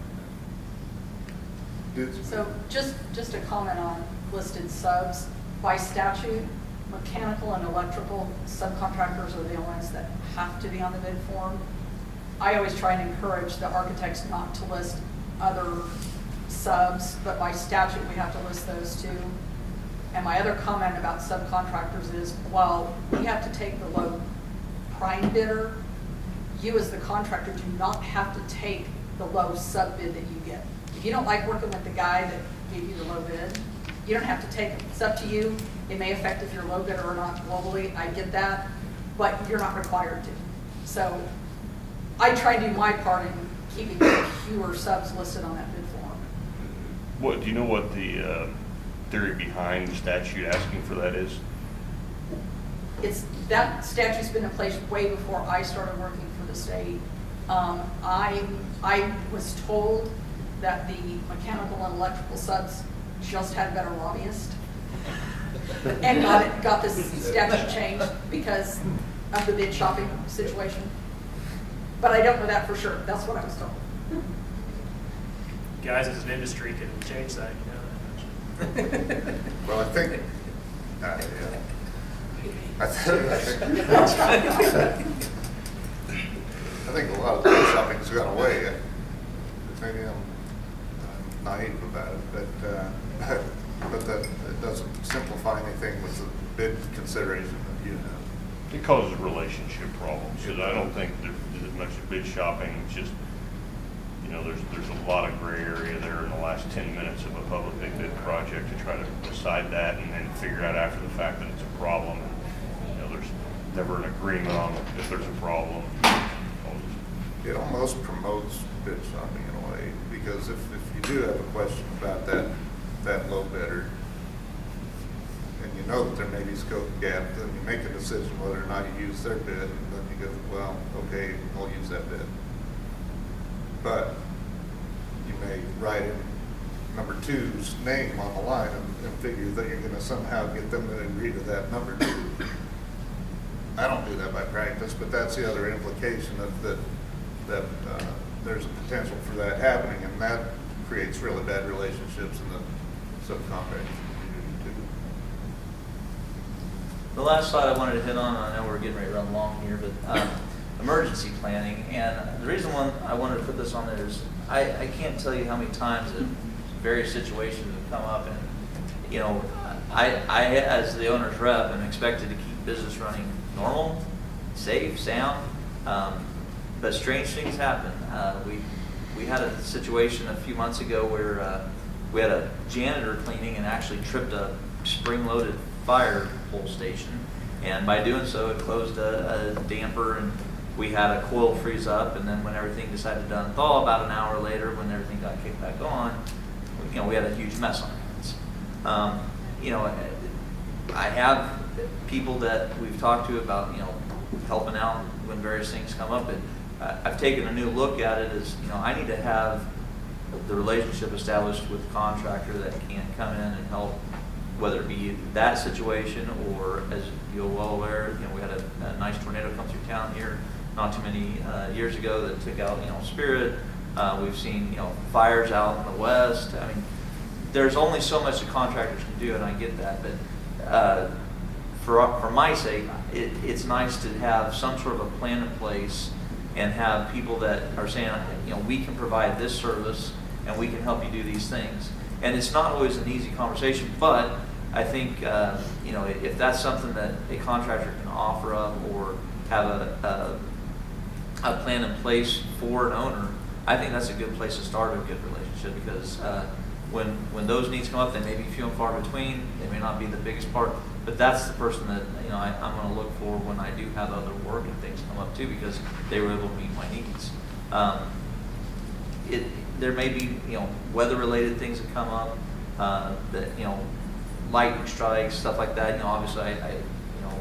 So just a comment on listed subs. By statute, mechanical and electrical subcontractors are the only ones that have to be on the bid form. I always try and encourage the architects not to list other subs, but by statute, we have to list those too. And my other comment about subcontractors is, while we have to take the low prime bidder, you as the contractor do not have to take the low sub bid that you get. If you don't like working with the guy that gave you the low bid, you don't have to take it. It's up to you. It may affect if you're low bidder or not globally. I get that, but you're not required to. So I try to do my part in keeping fewer subs listed on that bid form. What, do you know what the theory behind the statute asking for that is? That statute's been in place way before I started working for the state. I was told that the mechanical and electrical subs just had better lobbyists and got this statute changed because of the bid shopping situation. But I don't know that for sure. That's what I was told. Guys, as an industry, can change that, you know that. Well, I think, yeah. I think a lot of bid shopping's gone away. Maybe I'm naive about it, but that it doesn't simplify anything with the bid consideration that you have. It causes relationship problems, because I don't think there's much bid shopping. It's just, you know, there's a lot of gray area there in the last 10 minutes of a public bid project to try to decide that and then figure out after the fact that it's a problem. And, you know, there's never an agreement on if there's a problem. It almost promotes bid shopping in a way, because if you do have a question about that low bidder, and you know that there may be scope gap, then you make a decision whether or not you use their bid, and then you go, well, okay, I'll use that bid. But you may write in number two's name on the line and figure that you're going to somehow get them to agree to that number two. I don't do that by practice, but that's the other implication of that there's a potential for that happening, and that creates really bad relationships in the subcontracting community too. The last slide I wanted to hit on, I know we're getting ready to run long here, but emergency planning. And the reason I wanted to put this on there is I can't tell you how many times that various situations have come up, and you know, I as the owner's rep am expected to keep business running normal, safe, sound, but strange things happen. We had a situation a few months ago where we had a janitor cleaning and actually tripped a spring-loaded fire pole station, and by doing so, it closed a damper, and we had a coil freeze up. And then when everything decided to unthaw, about an hour later, when everything got kicked back on, you know, we had a huge mess on our hands. You know, I have people that we've talked to about, you know, helping out when various things come up, but I've taken a new look at it as, you know, I need to have the relationship established with the contractor that can come in and help, whether it be that situation or, as you're well aware, you know, we had a nice tornado come through town here not too many years ago that took out, you know, Spirit. We've seen, you know, fires out in the west. I mean, there's only so much the contractors can do, and I get that, but for my sake, it's nice to have some sort of a plan in place and have people that are saying, you know, we can provide this service and we can help you do these things. And it's not always an easy conversation, but I think, you know, if that's something that a contractor can offer up or have a plan in place for an owner, I think that's a good place to start a good relationship, because when those needs come up, they may be few and far between. They may not be the biggest part, but that's the person that, you know, I'm going to look for when I do have other work and things come up too, because they were able to meet my needs. There may be, you know, weather-related things that come up, that, you know, lightning strikes, stuff like that. You know, obviously I you know,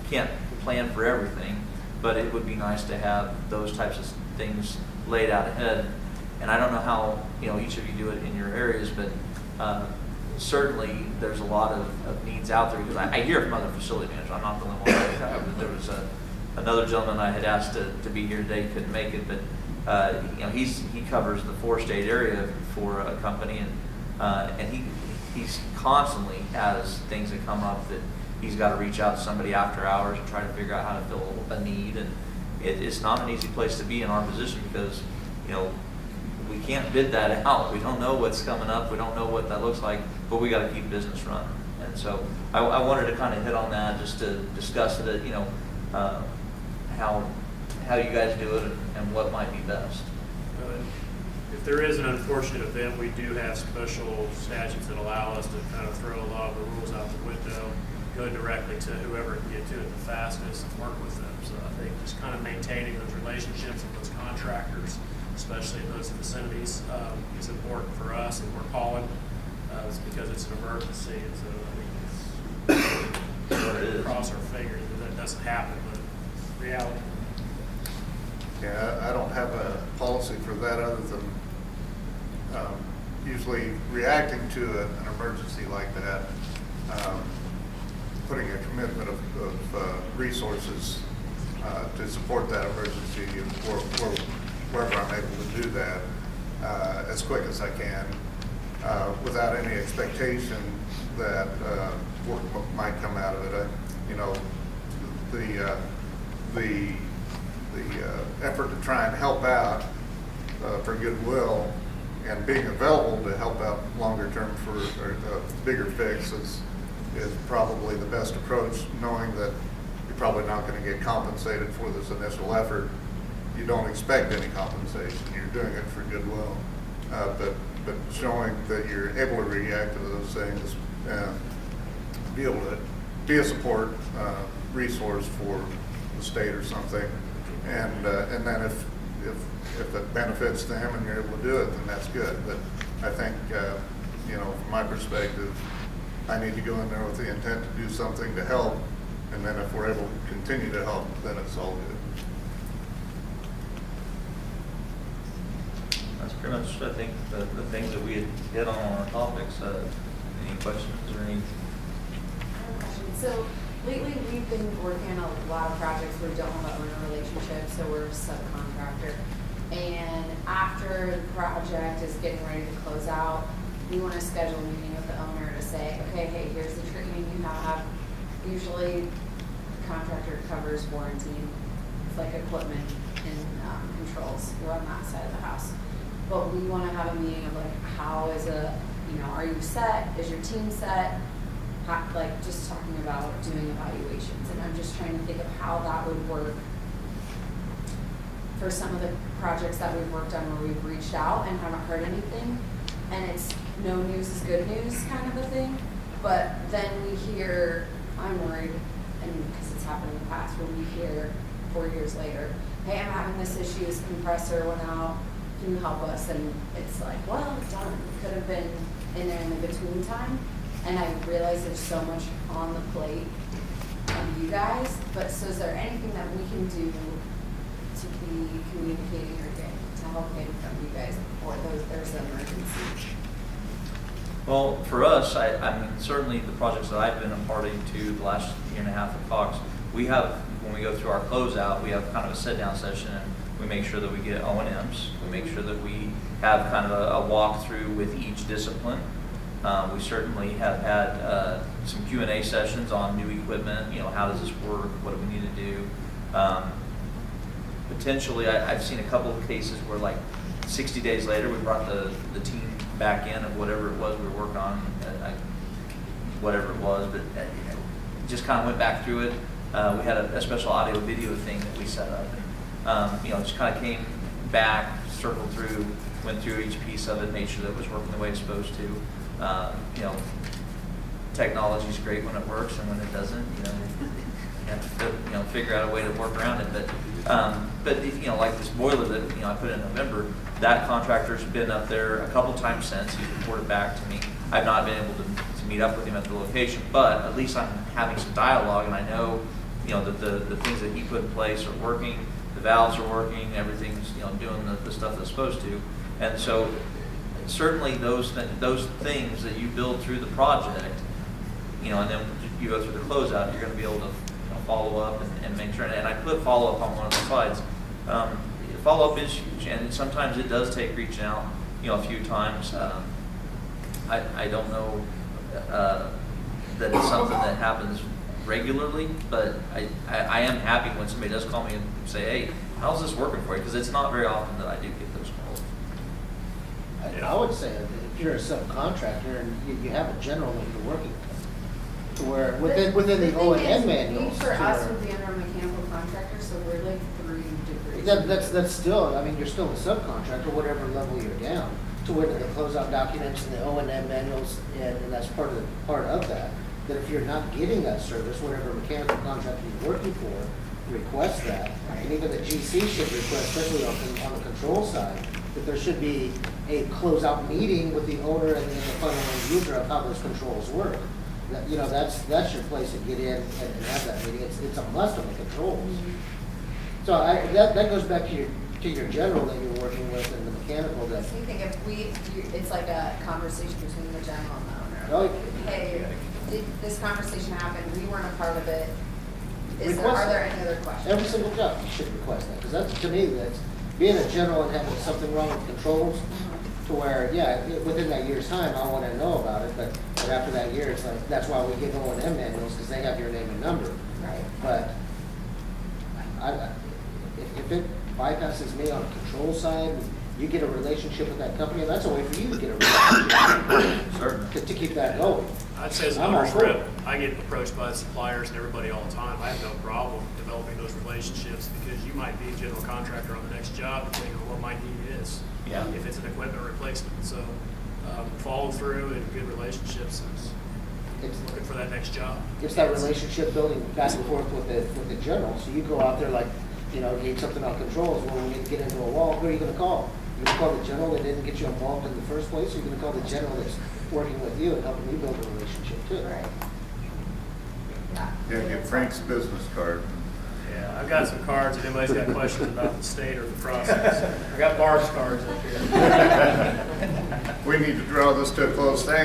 can't plan for everything, but it would be nice to have those types of things laid out ahead. And I don't know how, you know, each of you do it in your areas, but certainly there's a lot of needs out there, because I hear from other facility managers. I'm not the only one that have. There was another gentleman I had asked to be here today, couldn't make it, but you know, he covers the 4-state area for a company, and he's constantly has things that come up that he's got to reach out to somebody after hours and try to figure out how to fill a need. And it's not an easy place to be in our position, because, you know, we can't bid that out. We don't know what's coming up. We don't know what that looks like, but we got to keep business running. And so I wanted to kind of hit on that, just to discuss it, you know, how you guys do it and what might be best. If there is an unfortunate event, we do have special statutes that allow us to kind of throw a lot of the rules out the window, go directly to whoever can get to it the fastest and work with them. So I think just kind of maintaining those relationships with those contractors, especially in those vicinities, is important for us. And we're calling, it's because it's an emergency. And so I mean, it's cross our fingers that doesn't happen, but reality. Yeah, I don't have a policy for that other than usually reacting to an emergency like that, putting a commitment of resources to support that emergency, or wherever I'm able to do that as quick as I can, without any expectation that work might come out of it. You know, the effort to try and help out for goodwill and being available to help out longer term for a bigger fix is probably the best approach, knowing that you're probably not going to get compensated for this initial effort. You don't expect any compensation. You're doing it for goodwill, but showing that you're able to react to those things, be able to be a support resource for the state or something. And then if it benefits them and you're able to do it, then that's good. But I think, you know, from my perspective, I need to go in there with the intent to do something to help. And then if we're able to continue to help, then it's all good. That's pretty much, I think, the things that we had hit on our topics. Any questions or any? I have a question. So lately we've been working on a lot of projects where we don't have an owner relationship, so we're a subcontractor. And after the project is getting ready to close out, we want to schedule a meeting with the owner to say, okay, hey, here's the training you have. Usually contractor covers warranty, it's like equipment and controls, we're on that side of the house. But we want to have a meeting of like, how is are you set? Is your team set? Like just talking about doing evaluations, and I'm just trying to think of how that would work for some of the projects that we've worked on where we've reached out and haven't heard anything, and it's no news is good news kind of a thing. But then we hear, I'm worried, and because it's happened in the past, when we hear 4 years later, hey, I'm having this issue, this compressor went out, can you help us? And it's like, well, it's done. It could have been in there in the between time. And I realize there's so much on the plate of you guys, but so is there anything that we can do to be communicating or to help get from you guys before there's an emergency? Well, for us, I mean, certainly the projects that I've been a party to the last year and a half at Fox, we have, when we go through our closeout, we have kind of a sit-down session, and we make sure that we get O&Ms. We make sure that we have kind of a walkthrough with each discipline. We certainly have had some Q&A sessions on new equipment, how does this work, what do we need to do. Potentially, I've seen a couple of cases where like 60 days later, we brought the team back in of whatever it was we were working on, whatever it was, but just kind of went back through it. We had a special audio video thing that we set up, and just kind of came back, circled through, went through each piece of it, made sure that it was working the way it's supposed to. Technology is great when it works, and when it doesn't, you have to figure out a way to work around it. But like this boiler that I put in November, that contractor's been up there a couple times since. He's reported back to me. I've not been able to meet up with him at the location, but at least I'm having some dialogue, and I know that the things that he put in place are working. The valves are working. Everything's doing the stuff that's supposed to, and so. Certainly those things that you build through the project, and then you go through the closeout, you're going to be able to follow up and make sure. And I put follow up on one of the slides. Follow up is huge, and sometimes it does take reaching out, a few times. I don't know that it's something that happens regularly, but I am happy when somebody does call me and say, hey, how's this working for you? Because it's not very often that I do get those calls. I would say that if you're a subcontractor and you have a general that you're working with, to where within the O&M manuals. For us, would be under a mechanical contractor, so we're like 3 degrees. That's still, I mean, you're still a subcontractor, whatever level you're down, to where the closeout documents and the O&M manuals, and that's part of that. That if you're not getting that service, whatever mechanical contractor you're working for, request that. And even the GC should request, especially on the control side, that there should be a closeout meeting with the owner and the final end user of how those controls work. That's your place to get in and have that meeting. It's a must on the controls. Mm-hmm. So that goes back to your general that you're working with and the mechanical that. So you think if it's like a conversation between the general and the owner. Oh, Hey, did this conversation happen? We weren't a part of it. Request Are there it. any other questions? Every single job, you should request that, because that's, to me, that's, being a general and having something wrong with controls, to where, yeah, within that year's time, I want to know about it, but after that year, it's like, that's why we give O&M manuals, because they have your name and number. Right. But if it bypasses me on the control side, you get a relationship with that company, that's a way for you to get a relationship. Certainly. To keep that going. I'd say as an I'm all owner's for it. rep, I get approached by the suppliers and everybody all the time. I have no problem developing those relationships because you might be a general contractor on the next job depending on what my need is. Yeah. If it's an equipment replacement. So follow through and good relationships It's- is looking for that next job. It's that relationship building back and forth with the general. So you go out there like, need something on controls. Well, we need to get into a wall. Who are you going to call? You're going to call the general that didn't get you involved in the first place. Or you're going to call the general that's working with you and helping you build a relationship too. Right. Yeah, get Frank's business card. Yeah, I've got some cards if anybody's got questions about the state or the process. I got Barb's cards up here. We need to draw this to a close. Thanks.